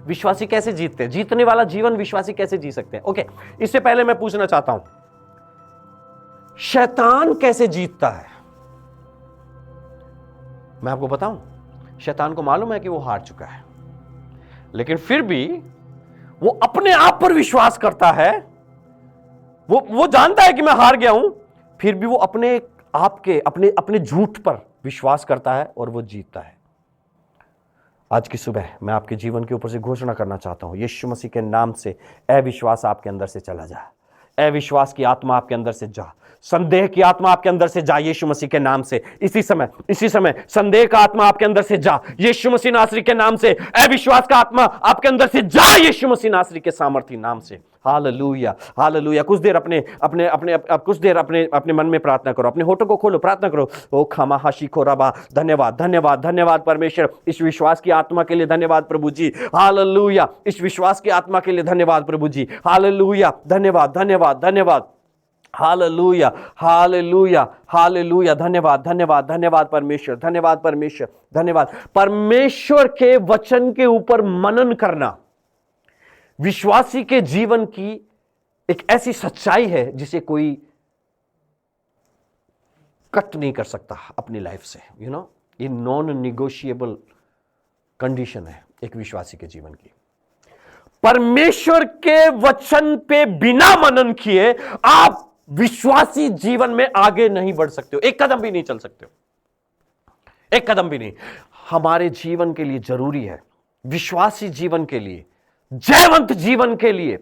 विश्वासी कैसे जीतते हैं? जीतने वाला जीवन विश्वासी कैसे जी सकते हैं? ओके, इससे पहले मैं पूछना चाहता हूं, शैतान कैसे जीतता है? मैं आपको बताऊं, शैतान को मालूम है कि वो हार चुका है, लेकिन फिर भी वो अपने आप पर विश्वास करता है। वो जानता है कि मैं हार गया हूं, फिर भी वो अपने आप के अपने झूठ पर विश्वास करता है और वो जीतता है। आज की सुबह मैं आपके जीवन के ऊपर से घोषणा करना चाहता हूं, यीशु मसीह के नाम से अविश्वास आपके अंदर से चला जा, अविश्वास की आत्मा आपके अंदर से जा, संदेह की आत्मा आपके अंदर से जा, यीशु मसीह के नाम से। इसी समय संदेह का आत्मा आपके अंदर से जा, यीशु मसीह नासरी के नाम से। अविश्वास का आत्मा आपके अंदर से जा, यीशु मसीह नासरी के सामर्थी नाम से। Hallelujah, hallelujah. कुछ देर अपने मन में प्रार्थना करो, अपने होठों को खोलो, प्रार्थना करो। ओ खामा हाशी खोराबा, धन्यवाद, धन्यवाद, धन्यवाद परमेश्वर, इस विश्वास की आत्मा के लिए धन्यवाद प्रभु जी। हालेलुया, इस विश्वास की आत्मा के लिए धन्यवाद प्रभु जी। हालेलुया, धन्यवाद, धन्यवाद, धन्यवाद। हालेलुया, हालेलुया, हालेलुया। धन्यवाद, धन्यवाद, धन्यवाद परमेश्वर, धन्यवाद परमेश्वर, धन्यवाद। परमेश्वर के वचन के ऊपर मनन करना विश्वासी के जीवन की एक ऐसी सच्चाई है जिसे कोई कट नहीं कर सकता अपनी लाइफ से। ये नॉन निगोशिएबल कंडीशन है एक विश्वासी के जीवन की। परमेश्वर के वचन पे बिना मनन किए आप विश्वासी जीवन में आगे नहीं बढ़ सकते हो, एक कदम भी नहीं चल सकते हो, एक कदम भी नहीं। हमारे जीवन के लिए जरूरी है, विश्वासी जीवन के लिए, जयवंत जीवन के लिए,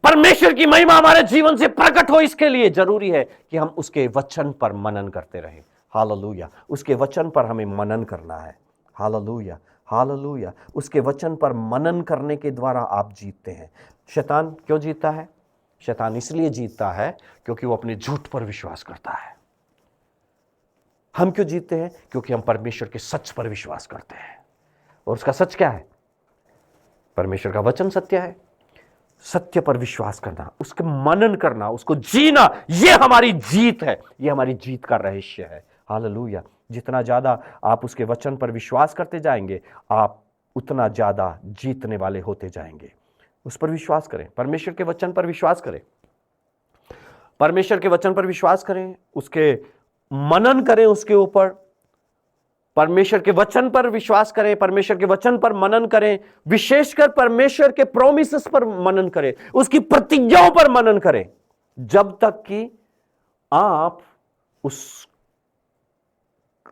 परमेश्वर की महिमा हमारे जीवन से प्रकट हो, इसके लिए जरूरी है कि हम उसके वचन पर मनन करते रहें। हालेलुया, उसके वचन पर हमें मनन करना है। Hallelujah, hallelujah. उसके वचन पर मनन करने के द्वारा आप जीतते हैं। शैतान क्यों जीतता है? शैतान इसलिए जीतता है क्योंकि वो अपने झूठ पर विश्वास करता है। हम क्यों जीतते हैं? क्योंकि हम परमेश्वर के सच पर विश्वास करते हैं। और उसका सच क्या है? परमेश्वर का वचन सत्य है। सत्य पर विश्वास करना, उसके मनन करना, उसको जीना, यह हमारी जीत है, यह हमारी जीत का रहस्य है। हालेलुया। जितना ज्यादा आप उसके वचन पर विश्वास करते जाएंगे, आप उतना ज्यादा जीतने वाले होते जाएंगे। उस पर विश्वास करें, परमेश्वर के वचन पर विश्वास करें, परमेश्वर के वचन पर विश्वास करें, उसके मनन करें, उसके ऊपर परमेश्वर के वचन पर विश्वास करें, परमेश्वर के वचन पर मनन करें, विशेषकर परमेश्वर के प्रोमिसेस पर मनन करें, उसकी प्रतिज्ञाओं पर मनन करें, जब तक कि आप उस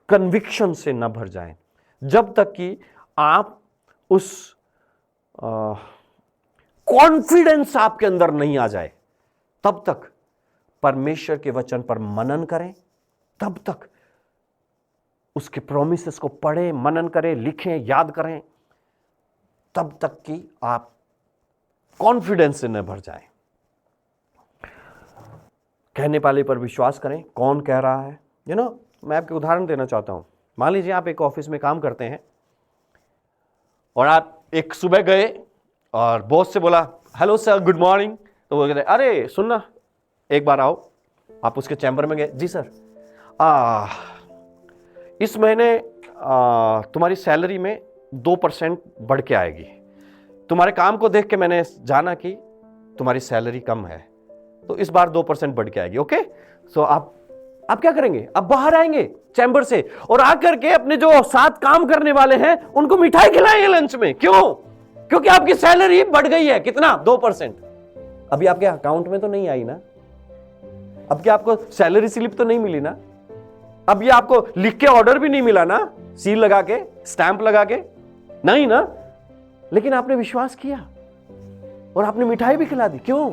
कन्विक्शन से न भर जाएं, जब तक कि आप उस कॉन्फिडेंस आपके अंदर नहीं आ जाए, तब तक परमेश्वर के वचन पर मनन करें, तब तक उसके प्रोमिसेस को पढ़ें, मनन करें, लिखें, याद करें, तब तक कि आप कॉन्फिडेंस से न भर जाएं। कहने वाले पर विश्वास करें। कौन कह रहा है? मैं आपको उदाहरण देना चाहता हूं। मान लीजिए आप एक ऑफिस में काम करते हैं और आप एक सुबह गए और बॉस से बोला हेलो सर गुड मॉर्निंग, तो वो कहते अरे सुनना एक बार आओ। आप उसके चैम्बर में गए, जी सर इस महीने तुम्हारी सैलरी में 2% बढ़ के आएगी। तुम्हारे काम को देख के मैंने जाना कि तुम्हारी सैलरी कम है, तो इस बार 2% बढ़ के आएगी। ओके, सो आप क्या करेंगे? आप बाहर आएंगे चैम्बर से और आकर के अपने जो साथ काम करने वाले हैं उनको मिठाई खिलाएंगे लंच में। क्यों? क्योंकि आपकी सैलरी बढ़ गई है। कितना? 2%। अभी आपके अकाउंट में तो नहीं आई ना, अब क्या आपको सैलरी स्लिप तो नहीं मिली ना, अब ये आपको लिख के ऑर्डर भी नहीं मिला ना, सील लगा के, स्टैंप लगा के, नहीं ना, लेकिन आपने विश्वास किया और आपने मिठाई भी खिला दी। क्यों?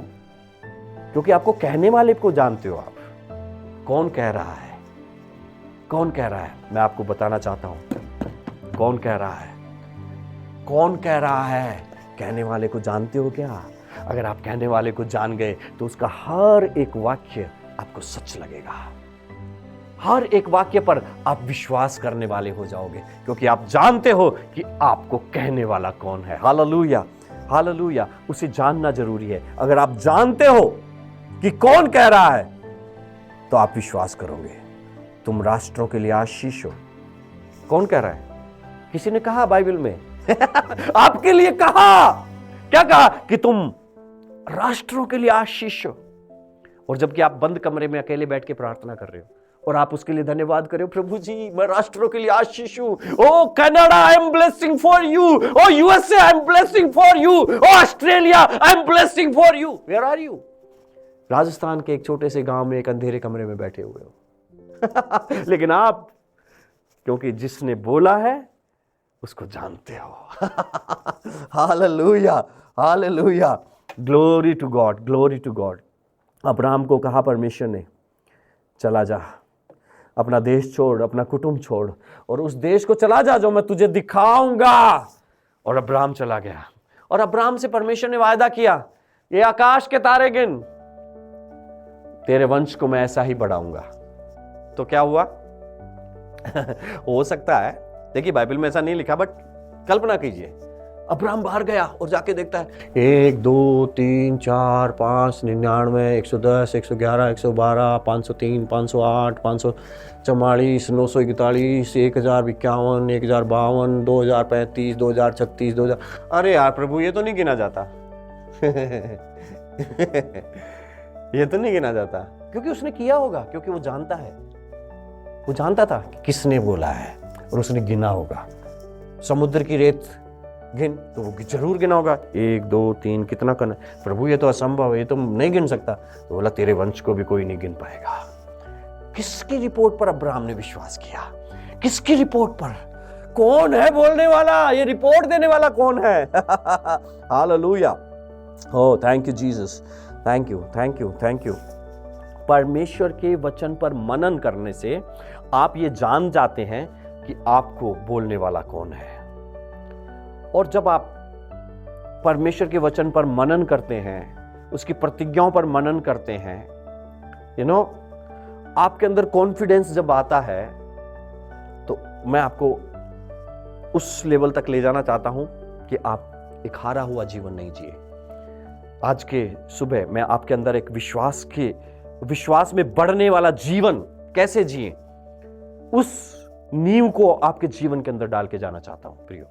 क्योंकि आपको कहने वाले को जानते हो आप। कौन कह रहा है? कौन कह रहा है? मैं आपको बताना चाहता हूं कौन कह रहा है। कौन कह रहा है? कहने वाले को जानते हो क्या? अगर आप कहने वाले को जान गए तो उसका हर एक वाक्य आपको सच लगेगा। हर एक वाक्य पर आप विश्वास करने वाले हो जाओगे, क्योंकि आप जानते हो कि आपको कहने वाला कौन है। Hallelujah, hallelujah. उसे जानना जरूरी है। अगर आप जानते हो कि कौन कह रहा है तो आप विश्वास करोगे। तुम राष्ट्रों के लिए आशीष हो। कौन कह रहा है? किसी ने कहा बाइबल में आपके लिए कहा, क्या कहा? कि तुम राष्ट्रों के लिए आशीष हो। और जबकि आप बंद कमरे में अकेले बैठ के प्रार्थना कर रहे हो और आप उसके लिए धन्यवाद कर रहे हो, प्रभु जी मैं राष्ट्रों के लिए आशीष हूं। Oh Canada I am blessing for you, oh USA I am blessing for you, oh Australia I am blessing for you. Where are you? Rajasthan के एक छोटे से गांव में एक अंधेरे कमरे में बैठे हुए हो लेकिन आप, क्योंकि जिसने बोला है उसको जानते हो। Hallelujah, hallelujah, glory to God, glory to God. Abraham को कहा परमेश्वर ने चला जा, अपना देश छोड़, अपना कुटुंब छोड़ और उस देश को चला जा जो मैं तुझे दिखाऊंगा। और अब्राहम चला गया और अब्राहम से परमेश्वर ने वायदा किया, ये आकाश के तारे गिन, तेरे वंश को मैं ऐसा ही बढ़ाऊंगा। तो क्या हुआ? हो सकता है, देखिए बाइबल में ऐसा नहीं लिखा, बट कल्पना कीजिए अब्राहम बाहर गया और जाके देखता है 1 2 3 4 5 99 110 111 112 503 508 544 941 1051 1052 2035 2036 2000। अरे यार प्रभु, ये तो नहीं गिना जाता। ये तो नहीं गिना जाता, क्योंकि उसने किया होगा, क्योंकि वो जानता है, वो जानता था कि किसने बोला है और उसने गिना होगा। समुद्र की रेत गिन, तो वो जरूर गिना होगा 1 2 3 कितना करना। प्रभु ये तो असंभव है, ये तो नहीं गिन सकता। तो बोला तेरे वंश को भी कोई नहीं गिन पाएगा। किसकी रिपोर्ट पर अब्राहम ने विश्वास किया? किसकी रिपोर्ट पर? कौन है बोलने वाला? ये रिपोर्ट देने वाला कौन है? Hallelujah, oh thank you Jesus, thank you, thank you, thank you. परमेश्वर के वचन पर मनन करने से आप ये जान जाते हैं कि आपको बोलने वाला कौन है। और जब आप परमेश्वर के वचन पर मनन करते हैं, उसकी प्रतिज्ञाओं पर मनन करते हैं, आपके अंदर कॉन्फिडेंस जब आता है, तो मैं आपको उस लेवल तक ले जाना चाहता हूं कि आप एक हारा हुआ जीवन नहीं जिए। आज के सुबह मैं आपके अंदर एक विश्वास में बढ़ने वाला जीवन कैसे जिए, उस नींव को आपके जीवन के अंदर डाल के जाना चाहता हूं प्रियो।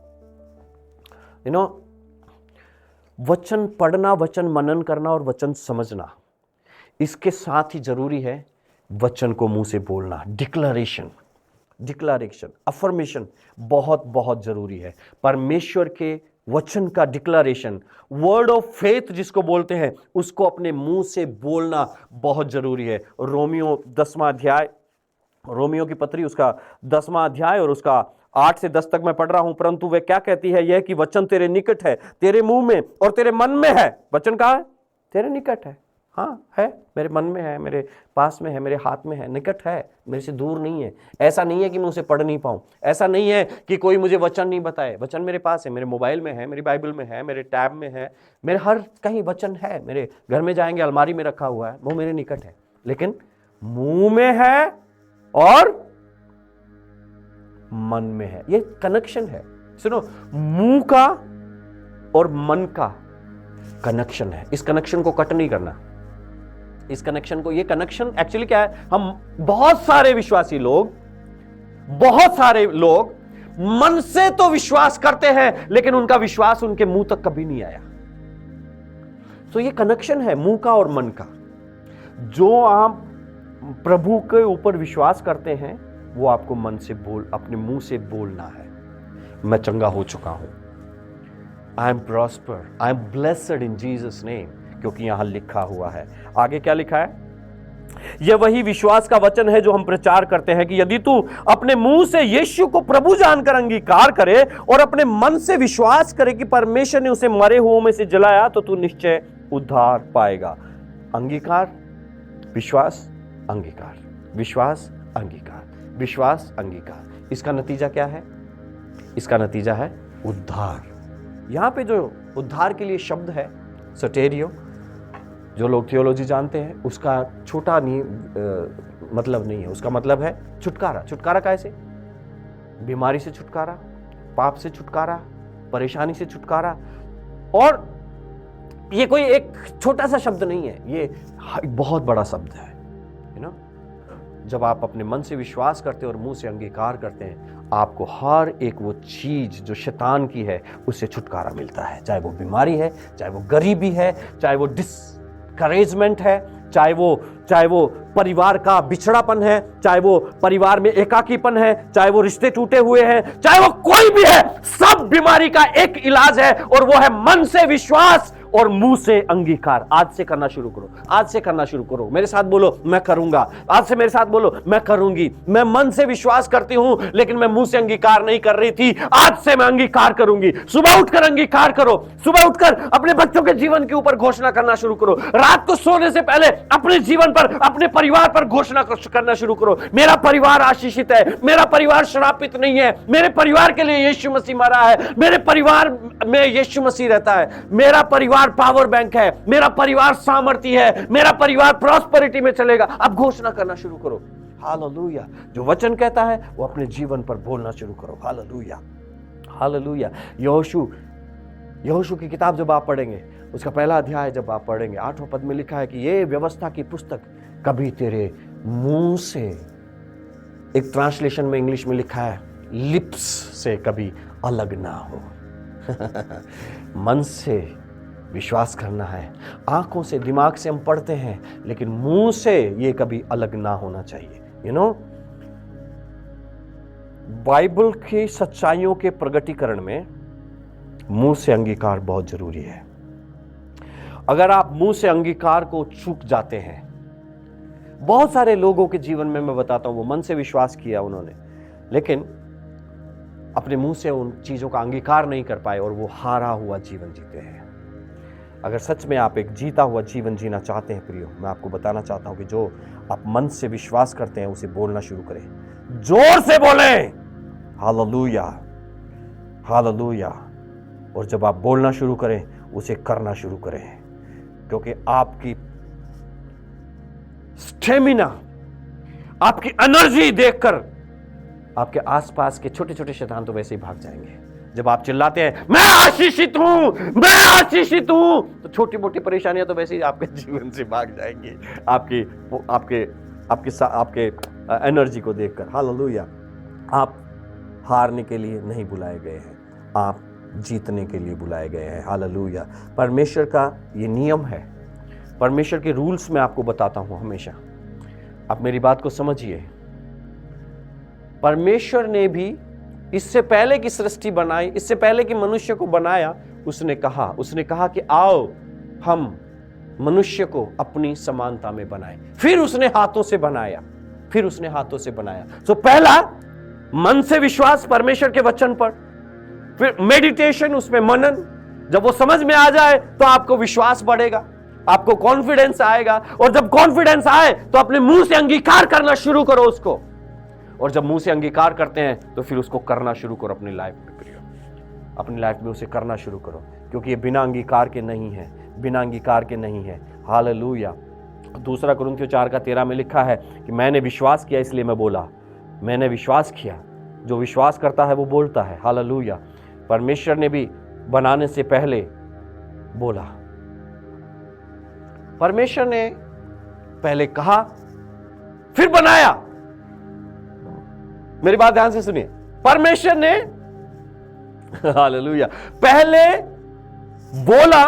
वचन पढ़ना, वचन मनन करना और वचन समझना, इसके साथ ही जरूरी है वचन को मुंह से बोलना। डिक्लेरेशन, अफर्मेशन बहुत बहुत जरूरी है। परमेश्वर के वचन का डिक्लेरेशन, वर्ड ऑफ फेथ जिसको बोलते हैं, उसको अपने मुंह से बोलना बहुत जरूरी है। रोमियो की पत्री उसका 10वां अध्याय और उसका 8 से 10 तक मैं पढ़ रहा हूं। परंतु वे क्या कहती है? यह कि वचन तेरे निकट है, तेरे मुंह में और तेरे मन में है। वचन कहाँ है? तेरे निकट है। हाँ है, मेरे मन में है, मेरे पास में है, मेरे हाथ में है, निकट है, मेरे से दूर नहीं है। ऐसा नहीं है कि मैं उसे पढ़ नहीं पाऊं, ऐसा नहीं है कि कोई मुझे वचन नहीं बताए। वचन मेरे पास है, मेरे मोबाइल में है, मेरी बाइबल में है, मेरे टैब में है, मेरे हर कहीं वचन है। मेरे घर में जाएंगे अलमारी में रखा हुआ है, वो मेरे निकट है, लेकिन मुंह में है और मन में है। ये कनेक्शन है। सुनो, मुंह का और मन का कनेक्शन है। इस कनेक्शन को कट नहीं करना। इस कनेक्शन को, ये कनेक्शन एक्चुअली क्या है, हम बहुत सारे विश्वासी लोग, बहुत सारे लोग मन से तो विश्वास करते हैं, लेकिन उनका विश्वास उनके मुंह तक कभी नहीं आया। तो ये कनेक्शन है मुंह का और मन का। जो आप प्रभु के ऊपर विश्वास करते हैं वो आपको मन से अपने मुंह से बोलना है, मैं चंगा हो चुका हूं, I am prosper, I am blessed in Jesus name, क्योंकि यहां लिखा हुआ है। आगे क्या लिखा है? यह वही विश्वास का वचन है जो हम प्रचार करते हैं कि यदि तू अपने मुंह से यीशु को प्रभु जानकर अंगीकार करे और अपने मन से विश्वास करे कि परमेश्वर ने उसे मरे हुओं में से जलाया, तो तू निश्चय उद्धार पाएगा। अंगीकार, विश्वास, अंगीकार, विश्वास, अंगीकार, विश्वास, अंगीकार। इसका नतीजा क्या है? इसका नतीजा है उद्धार। यहां पे जो उद्धार के लिए शब्द है सोटेरियो, जो लोग थियोलॉजी जानते हैं, उसका छोटा नहीं मतलब नहीं है। उसका मतलब है छुटकारा। छुटकारा कैसे? बीमारी से छुटकारा, पाप से छुटकारा, परेशानी से छुटकारा। और ये कोई एक छोटा सा शब्द नहीं है, ये एक बहुत बड़ा शब्द है, यू नो। जब आप अपने मन से विश्वास करते हैं और मुंह से अंगीकार करते हैं, आपको हर एक वो चीज जो शैतान की है उससे छुटकारा मिलता है। चाहे वो बीमारी है, चाहे वो गरीबी है, चाहे वो डिस्करेजमेंट है, चाहे वो परिवार का बिछड़ापन है, चाहे वो परिवार में एकाकीपन है, चाहे वो रिश्ते टूटे हुए हैं, चाहे वो कोई भी है, सब बीमारी का एक इलाज है और वो है मन से विश्वास और मुंह से अंगीकार। आज से करना शुरू करो, आज से करना शुरू करो। मेरे साथ बोलो, मैं करूंगा। आज से मेरे साथ बोलो, मैं करूंगी। मैं मन से विश्वास करती हूं, लेकिन मैं मुंह से अंगीकार नहीं कर रही थी, आज से मैं अंगीकार करूंगी। सुबह उठकर अंगीकार करो। सुबह उठकर अपने बच्चों के जीवन के ऊपर घोषणा करना शुरू करो। रात को सोने से पहले अपने जीवन पर, अपने परिवार पर घोषणा करना शुरू करो। मेरा परिवार आशीषित है, मेरा परिवार श्रापित नहीं है, मेरे परिवार के लिए यीशु मसीह मरा है, मेरे परिवार में यीशु मसीह रहता है, मेरा परिवार पावर बैंक है, मेरा परिवार सामर्थ्य है, मेरा परिवार प्रॉस्पेरिटी में चलेगा। अब घोषणा करना शुरू करो। हालेलुया। जो वचन कहता है वो अपने जीवन पर बोलना शुरू करो। हालेलुया, हालेलुया। यहोशू की किताब जब आप पढ़ेंगे, उसका पहला अध्याय जब आप पढ़ेंगे, 8वां पद में लिखा है कि ये व्यवस्था की पुस्तक कभी तेरे मुंह से, एक ट्रांसलेशन में इंग्लिश में लिखा है लिप्स से, कभी अलग ना हो। मन से विश्वास करना है, आंखों से, दिमाग से हम पढ़ते हैं, लेकिन मुंह से ये कभी अलग ना होना चाहिए। यू नो, बाइबल की सच्चाइयों के प्रगटीकरण में मुंह से अंगीकार बहुत जरूरी है। अगर आप मुंह से अंगीकार को चूक जाते हैं, बहुत सारे लोगों के जीवन में मैं बताता हूं, वो मन से विश्वास किया उन्होंने, लेकिन अपने मुंह से उन चीजों का अंगीकार नहीं कर पाए और वो हारा हुआ जीवन जीते हैं। अगर सच में आप एक जीता हुआ जीवन जीना चाहते हैं प्रियो, मैं आपको बताना चाहता हूं कि जो आप मन से विश्वास करते हैं उसे बोलना शुरू करें, जोर से बोलें हालेलुया, हालेलुया। और जब आप बोलना शुरू करें, उसे करना शुरू करें, क्योंकि आपकी स्टेमिना, आपकी एनर्जी देखकर आपके आसपास के छोटे छोटे शैतान तो वैसे ही भाग जाएंगे। जब आप चिल्लाते हैं मैं आशीषित हूं, मैं आशीषित हूं, तो छोटी मोटी परेशानियां तो वैसे ही आपके जीवन से भाग जाएंगी, आपके एनर्जी को देखकर। हालेलुया। आप हारने के लिए नहीं बुलाए गए हैं, आप जीतने के लिए बुलाए गए हैं। हालेलुया। परमेश्वर का ये नियम है, परमेश्वर के रूल्स में आपको बताता हूं हमेशा। आप मेरी बात को समझिए। परमेश्वर ने भी इससे पहले की सृष्टि बनाई, इससे पहले कि मनुष्य को बनाया, उसने कहा कि आओ हम मनुष्य को अपनी समानता में बनाएं। फिर उसने हाथों से बनाया। तो पहला मन से विश्वास परमेश्वर के वचन पर, फिर मेडिटेशन, उसमें मनन। जब वो समझ में आ जाए तो आपको विश्वास बढ़ेगा, आपको कॉन्फिडेंस आएगा, और जब कॉन्फिडेंस आए तो अपने मुंह से अंगीकार करना शुरू करो उसको। और जब मुंह से अंगीकार करते हैं तो फिर उसको करना शुरू करो अपनी लाइफ में प्रियो, अपनी लाइफ में उसे करना शुरू करो, क्योंकि ये बिना अंगीकार के नहीं है। हालेलुया। 2 कुरिन्थियों 4:13 में लिखा है कि मैंने विश्वास किया इसलिए मैं बोला, मैंने विश्वास किया। जो विश्वास करता है वो बोलता है। हालेलुया। परमेश्वर ने भी बनाने से पहले बोला। परमेश्वर ने पहले कहा, फिर बनाया। मेरी बात ध्यान से सुनिए। परमेश्वर ने हालेलुया पहले बोला,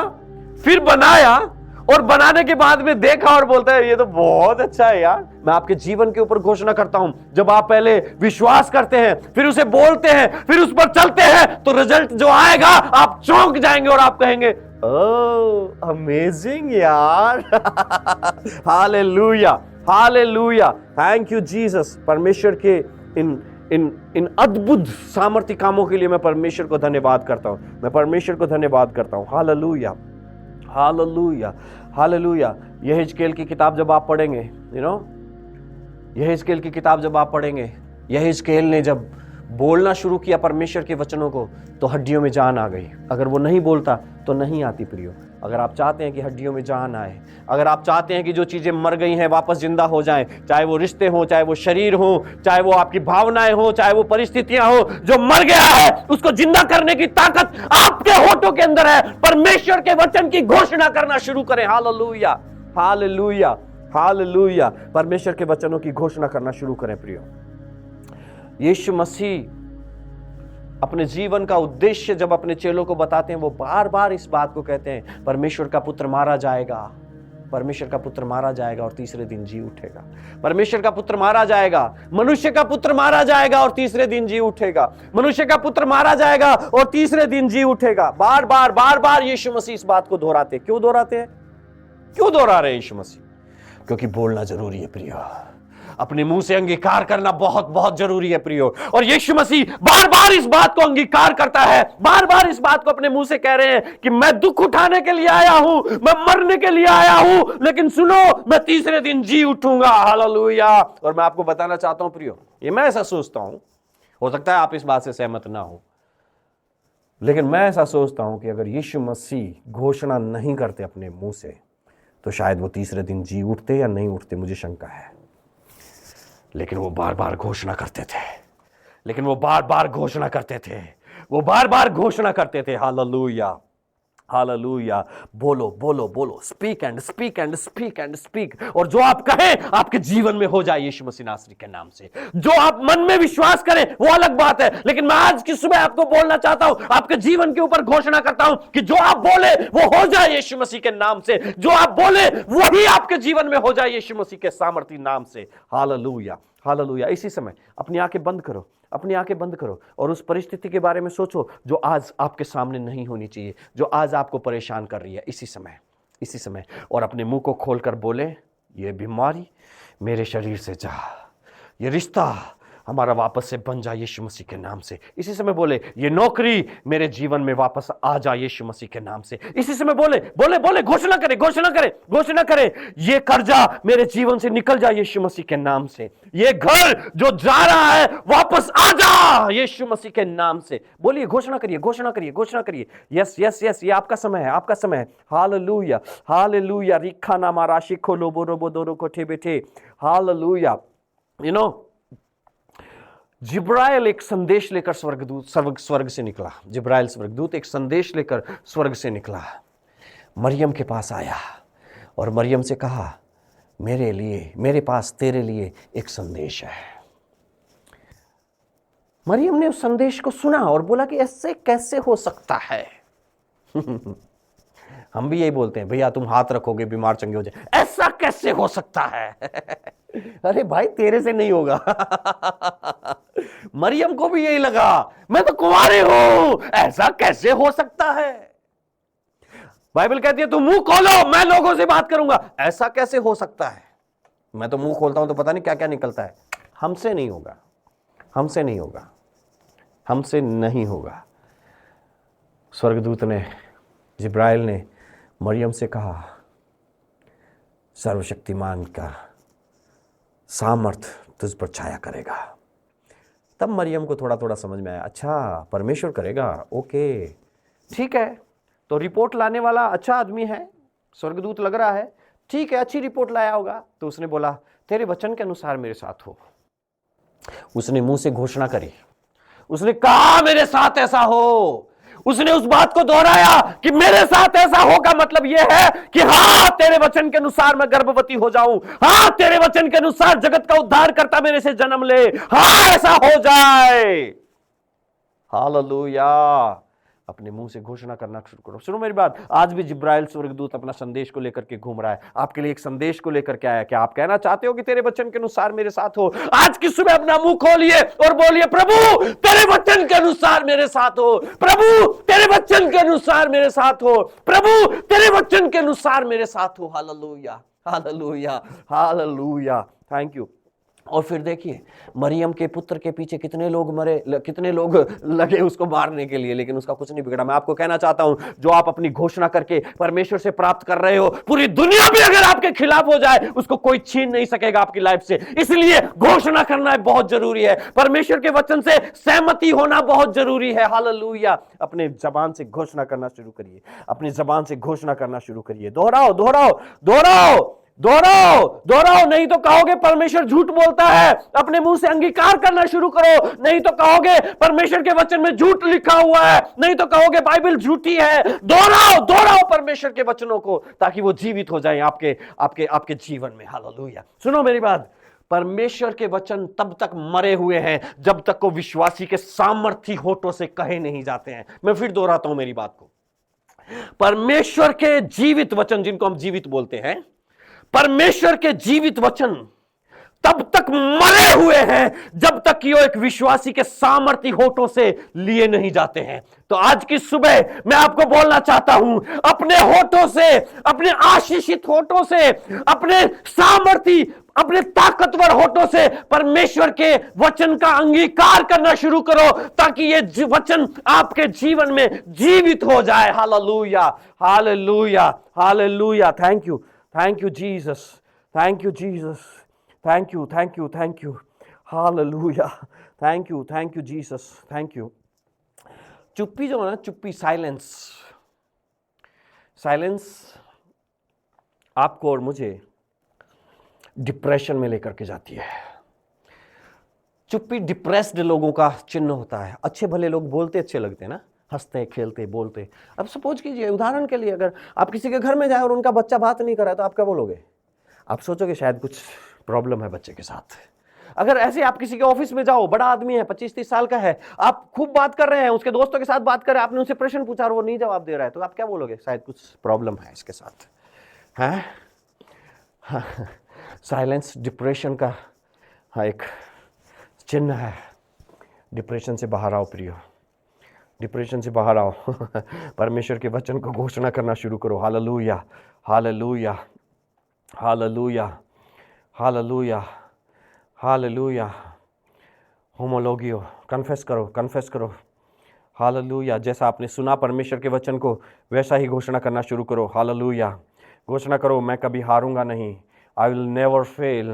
फिर बनाया, और बनाने के बाद में देखा और बोलता है ये तो बहुत अच्छा है यार। मैं आपके जीवन के ऊपर घोषणा करता हूं, जब आप पहले विश्वास करते हैं, फिर उसे बोलते हैं, फिर उस पर चलते हैं, तो रिजल्ट जो आएगा आप चौंक जाएंगे और आप कहेंगे ओह अमेजिंग यार। Hallelujah, hallelujah, thank you Jesus. परमेश्वर के इन अद्भुत सामर्थ्य कामों के लिए मैं परमेश्वर को धन्यवाद करता हूं। मैं परमेश्वर को धन्यवाद करता हूं। हालेलुया, हालेलुया, हालेलुया। यहेजकेल की किताब जब आप पढ़ेंगे, यहेजकेल की किताब जब आप पढ़ेंगे, यहेजकेल ने जब बोलना शुरू किया परमेश्वर के वचनों को, तो हड्डियों में जान आ गई। अगर वो नहीं बोलता तो नहीं आती प्रियो। अगर आप चाहते हैं कि हड्डियों में जान आए, अगर आप चाहते हैं कि जो चीजें मर गई हैं वापस जिंदा हो जाएं, चाहे वो रिश्ते हो, चाहे वो शरीर हो, चाहे वो आपकी भावनाएं हो, चाहे वो परिस्थितियां हो, जो मर गया है उसको जिंदा करने की ताकत आपके होठों के अंदर है। परमेश्वर के वचन की घोषणा करना शुरू करें। हालेलुया, हालेलुया, हालेलुया। परमेश्वर के वचनों की घोषणा करना शुरू करें प्रियो। यीशु मसीह अपने जीवन का उद्देश्य जब अपने चेलों को बताते हैं, वो बार बार इस बात को कहते हैं, परमेश्वर का पुत्र मारा जाएगा, परमेश्वर का पुत्र मारा जाएगा और तीसरे दिन जी उठेगा। परमेश्वर का पुत्र मारा जाएगा, मनुष्य का पुत्र मारा जाएगा और तीसरे दिन जी उठेगा। मनुष्य का पुत्र मारा जाएगा और तीसरे दिन जी उठेगा। बार बार बार बार यीशु मसीह इस बात को दोहराते। क्यों दोहराते हैं? क्यों दोहरा रहे यीशु मसीह? क्योंकि बोलना जरूरी है प्रियो। अपने मुंह से अंगीकार करना बहुत बहुत जरूरी है प्रियो। और यीशु मसीह बार बार इस बात को अंगीकार करता है, बार बार इस बात को अपने मुंह से कह रहे हैं कि मैं दुख उठाने के लिए आया हूं, मैं मरने के लिए आया हूं, लेकिन सुनो मैं तीसरे दिन जी उठूंगा। हालेलुया। और मैं आपको बताना चाहता हूं प्रियो, ये मैं ऐसा सोचता हूं, हो सकता है आप इस बात से सहमत ना हो, लेकिन मैं ऐसा सोचता हूं कि अगर यीशु मसीह घोषणा नहीं करते अपने मुंह से, तो शायद वो तीसरे दिन जी उठते या नहीं उठते, मुझे शंका है। लेकिन वो बार बार घोषणा करते थे, लेकिन वो बार बार घोषणा करते थे, वो बार बार घोषणा करते थे। Hallelujah, hallelujah. बोलो बोलो बोलो, speak and speak and speak and speak. और जो आप कहें आपके जीवन में हो जाए यीशु मसीह नासरी के नाम से। जो आप मन में विश्वास करें वो अलग बात है, लेकिन मैं आज की सुबह आपको बोलना चाहता हूं, आपके जीवन के ऊपर घोषणा करता हूं कि जो आप बोले वो हो जाए यीशु मसीह के नाम से। जो आप बोले वही आपके जीवन में हो जाए यीशु मसीह के सामर्थी नाम से। Hallelujah, hallelujah. इसी समय अपनी आंखें बंद करो, अपनी आंखें बंद करो और उस परिस्थिति के बारे में सोचो जो आज आपके सामने नहीं होनी चाहिए, जो आज आपको परेशान कर रही है। इसी समय और अपने मुंह को खोलकर बोले, ये बीमारी मेरे शरीर से जा, ये रिश्ता हमारा वापस से बन जाए यीशु मसीह के नाम से। इसी समय बोले, ये नौकरी मेरे जीवन में वापस आ जाए यीशु मसीह के नाम से। इसी समय बोले बोले बोले, घोषणा करें, घोषणा करें, घोषणा करें, ये कर्जा मेरे जीवन से निकल जाए यीशु मसीह के नाम से। ये घर जो जा रहा है वापस आ जा यीशु मसीह के नाम से। बोलिए, घोषणा करिए, घोषणा करिए, घोषणा करिए। यस यस यस, ये आपका समय है, आपका समय है। Hallelujah, hallelujah. रिखा नामा राशि खोलो बोरो बोदोरो कोठे बैठे। हालेलुया। जिब्राइल एक संदेश लेकर स्वर्ग से निकला। जिब्राइल स्वर्गदूत एक संदेश लेकर स्वर्ग से निकला, मरियम के पास आया और मरियम से कहा, मेरे लिए, मेरे पास तेरे लिए एक संदेश है। मरियम ने उस संदेश को सुना और बोला कि ऐसे कैसे हो सकता है। हम भी यही बोलते हैं, भैया तुम हाथ रखोगे बीमार चंगे हो जाए, ऐसा कैसे हो सकता है। अरे भाई तेरे से नहीं होगा। मरियम को भी यही लगा, मैं तो कुंवारी हूं, ऐसा कैसे हो सकता है। बाइबल कहती है तुम मुंह खोलो, मैं लोगों से बात करूंगा। ऐसा कैसे हो सकता है? मैं तो मुंह खोलता हूं तो पता नहीं क्या क्या निकलता है। हमसे नहीं होगा, हमसे नहीं होगा, हमसे नहीं होगा। स्वर्गदूत ने, जिब्राइल ने मरियम से कहा, सर्वशक्तिमान का सामर्थ तुझ पर छाया करेगा। तब मरियम को थोड़ा थोड़ा समझ में आया, अच्छा परमेश्वर करेगा, ओके ठीक है। तो रिपोर्ट लाने वाला अच्छा आदमी है, स्वर्गदूत लग रहा है, ठीक है अच्छी रिपोर्ट लाया होगा। तो उसने बोला, तेरे वचन के अनुसार मेरे साथ हो। उसने मुंह से घोषणा करी, उसने कहा मेरे साथ ऐसा हो। उसने उस बात को दोहराया कि मेरे साथ ऐसा होगा, मतलब यह है कि हाँ तेरे वचन के अनुसार मैं गर्भवती हो जाऊं, हाँ तेरे वचन के अनुसार जगत का उद्धार करता मेरे से जन्म ले, हाँ ऐसा हो जाए। हालेलुया। अपने मुंह से घोषणा करना शुरू करो। सुनो मेरी बात, आज भी जिब्राइल स्वर्गदूत अपना संदेश को लेकर के घूम रहा है, आपके लिए एक संदेश को लेकर के आया। क्या आप कहना चाहते हो कि तेरे वचन के अनुसार मेरे साथ हो? आज की सुबह अपना मुंह खोलिए और बोलिए, प्रभु तेरे वचन के अनुसार मेरे साथ हो, प्रभु तेरे वचन के अनुसार मेरे साथ हो, प्रभु तेरे वचन के अनुसार मेरे साथ हो। हालेलुया, हालेलुया, हालेलुया। Thank you. और फिर देखिए, मरियम के पुत्र के पीछे कितने लोग मरे, कितने लोग लगे उसको मारने के लिए, लेकिन उसका कुछ नहीं बिगड़ा। मैं आपको कहना चाहता हूं, जो आप अपनी घोषणा करके परमेश्वर से प्राप्त कर रहे हो, पूरी दुनिया भी अगर आपके खिलाफ हो जाए उसको कोई छीन नहीं सकेगा आपकी लाइफ से। इसलिए घोषणा करना बहुत जरूरी है, परमेश्वर के वचन से सहमति होना बहुत जरूरी है। हालेलुया। अपने जबान से घोषणा करना शुरू करिए, अपनी जबान से घोषणा करना शुरू करिए। दोहराओ, दोहराओ, दोहराओ, दोहराओ, दोहराओ। नहीं तो कहोगे परमेश्वर झूठ बोलता है, अपने मुंह से अंगीकार करना शुरू करो। नहीं तो कहोगे परमेश्वर के वचन में झूठ लिखा हुआ है, नहीं तो कहोगे बाइबल झूठी है। दोहराओ, दोहराओ परमेश्वर के वचनों को, ताकि वो जीवित हो जाए आपके आपके आपके जीवन में। हालेलुया। सुनो मेरी बात, परमेश्वर के वचन तब तक मरे हुए हैं जब तक को विश्वासी के सामर्थी होठों से कहे नहीं जाते हैं। मैं फिर दोहराता हूं मेरी बात को, परमेश्वर के जीवित वचन, जिनको हम जीवित बोलते हैं, परमेश्वर के जीवित वचन तब तक मरे हुए हैं जब तक कि वो एक विश्वासी के सामर्थी होठों से लिए नहीं जाते हैं। तो आज की सुबह मैं आपको बोलना चाहता हूं, अपने होठों से, अपने आशीषित होठों से, अपने सामर्थी, अपने ताकतवर होठों से परमेश्वर के वचन का अंगीकार करना शुरू करो, ताकि ये वचन आपके जीवन में जीवित हो जाए। हालेलुया, हालेलुया, hallelujah. Thank you, thank you Jesus, thank you Jesus, thank you, thank you, thank you. Hallelujah, thank you Jesus, thank you. चुप्पी जो है ना, चुप्पी, साइलेंस, साइलेंस आपको और मुझे डिप्रेशन में लेकर के जाती है। चुप्पी डिप्रेस्ड लोगों का चिन्ह होता है। अच्छे भले लोग बोलते अच्छे लगते हैं ना, हंसते खेलते बोलते। अब सपोज कीजिए, उदाहरण के लिए, अगर आप किसी के घर में जाए और उनका बच्चा बात नहीं कर रहा है तो आप क्या बोलोगे? आप सोचोगे शायद कुछ प्रॉब्लम है बच्चे के साथ। अगर ऐसे आप किसी के ऑफिस में जाओ, बड़ा आदमी है, 25-30 साल का है, आप खूब बात कर रहे हैं, उसके दोस्तों के साथ बात कर रहे हैं, आपने उनसे प्रश्न पूछा और वो नहीं जवाब दे रहा है, तो आप क्या बोलोगे? शायद कुछ प्रॉब्लम है इसके साथ, है? साइलेंस डिप्रेशन का एक चिन्ह है। डिप्रेशन से बाहर आओ प्रियो, डिप्रेशन से बाहर आओ। परमेश्वर के वचन को घोषणा करना शुरू करो। हालेलुया, हालेलुया, हालेलुया, हालेलुया, हालेलुया। होमोलोगियो, कन्फेस करो, कन्फेस करो। हालेलुया। जैसा आपने सुना परमेश्वर के वचन को, वैसा ही घोषणा करना शुरू करो। हालेलुया। घोषणा करो, मैं कभी हारूंगा नहीं, आई विल नेवर फेल।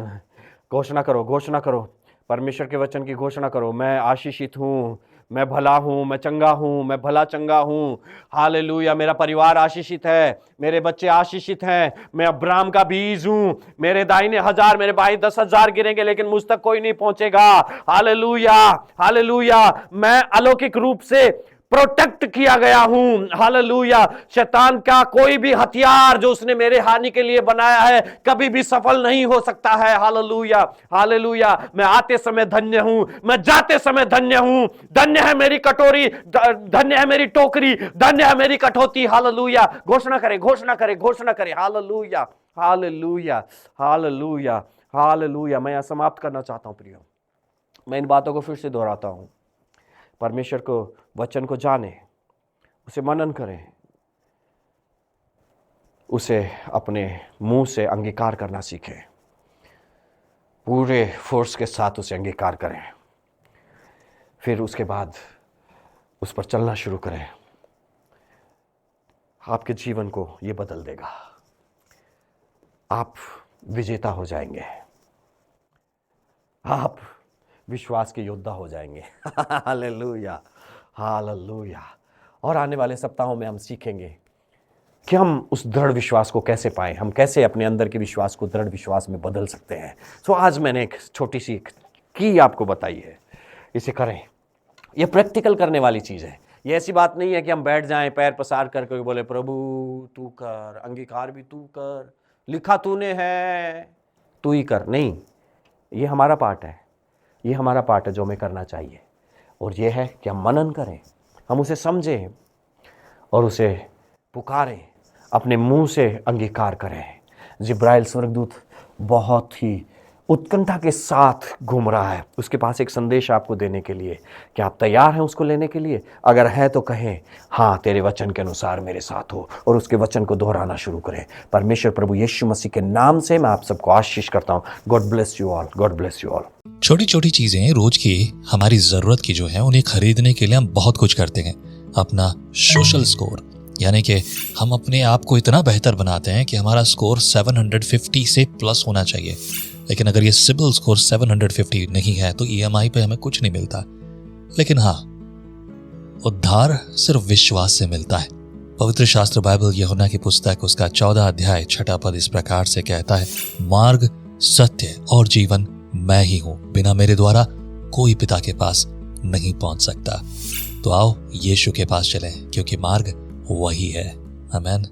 घोषणा करो, घोषणा करो, परमेश्वर के वचन की घोषणा करो। मैं आशीषित हूँ, मैं भला हूँ, मैं चंगा हूँ, मैं भला चंगा हूँ। हालेलुया। मेरा परिवार आशीषित है, मेरे बच्चे आशीषित हैं, मैं अब्राहम का बीज हूँ। मेरे दाहिने 1000, मेरे बाएं 10,000 गिरेंगे लेकिन मुझ तक कोई नहीं पहुंचेगा। Hallelujah, hallelujah. मैं अलौकिक रूप से प्रोटेक्ट किया गया हूं। हालेलुया। शैतान का कोई भी हथियार जो उसने मेरे हानि के लिए बनाया है कभी भी सफल नहीं हो सकता है। Hallelujah, hallelujah. मैं आते समय धन्य हूं, मैं जाते समय धन्य हूं। धन्य है मेरी कटोरी, धन्य है मेरी टोकरी, धन्य है मेरी कटौती। हालेलुया। घोषणा करें, घोषणा करें, घोषणा करें। हालेलुया, हालेलुया, हालेलुया, हालेलुया। मैं यहां समाप्त करना चाहता हूं प्रियो। मैं इन बातों को फिर से दोहराता हूं। परमेश्वर को वचन को जाने, उसे मनन करें, उसे अपने मुंह से अंगीकार करना सीखें, पूरे फोर्स के साथ उसे अंगीकार करें, फिर उसके बाद उस पर चलना शुरू करें। आपके जीवन को यह बदल देगा, आप विजेता हो जाएंगे, आप विश्वास के योद्धा हो जाएंगे। Hallelujah, hallelujah. और आने वाले सप्ताहों में हम सीखेंगे कि हम उस दृढ़ विश्वास को कैसे पाएं, हम कैसे अपने अंदर के विश्वास को दृढ़ विश्वास में बदल सकते हैं। सो आज मैंने एक छोटी सी की आपको बताई है, इसे करें। यह प्रैक्टिकल करने वाली चीज़ है ये ऐसी बात नहीं है कि हम बैठ जाएं पैर पसार करके बोले प्रभु तू कर, अंगीकार भी तू कर, लिखा तूने है, तू ही कर। नहीं, ये हमारा पार्ट है, ये हमारा पार्ट है जो हमें करना चाहिए। और ये है कि हम मनन करें, हम उसे समझें और उसे पुकारें, अपने मुंह से अंगीकार करें। जिब्राइल स्वर्गदूत बहुत ही उत्कंठा के साथ घूम रहा है, उसके पास एक संदेश आपको देने के लिए। क्या आप तैयार हैं उसको लेने के लिए? अगर हैं तो कहें, हाँ तेरे वचन के अनुसार मेरे साथ हो, और उसके वचन को दोहराना शुरू करें। परमेश्वर प्रभु यीशु मसीह के नाम से मैं आप सबको आशीष करता हूँ। God bless you all, God bless you all. छोटी छोटी चीजें रोज की हमारी जरूरत की जो है उन्हें खरीदने के लिए हम बहुत कुछ करते हैं। अपना सोशल स्कोर, यानी कि हम अपने आप को इतना बेहतर बनाते हैं कि हमारा स्कोर 750 से प्लस होना चाहिए। लेकिन अगर ये सिबिल स्कोर 750 नहीं है तो EMI पे हमें कुछ नहीं मिलता। लेकिन हाँ, उद्धार सिर्फ विश्वास से मिलता है। पवित्र शास्त्र बाइबल यूहन्ना की पुस्तक उसका 14 अध्याय 6 पद इस प्रकार से कहता है, मार्ग, सत्य और जीवन मैं ही हूं, बिना मेरे द्वारा कोई पिता के पास नहीं पहुंच सकता। तो आओ यीशु के पास चलें, क्योंकि मार्ग वही है। आमीन।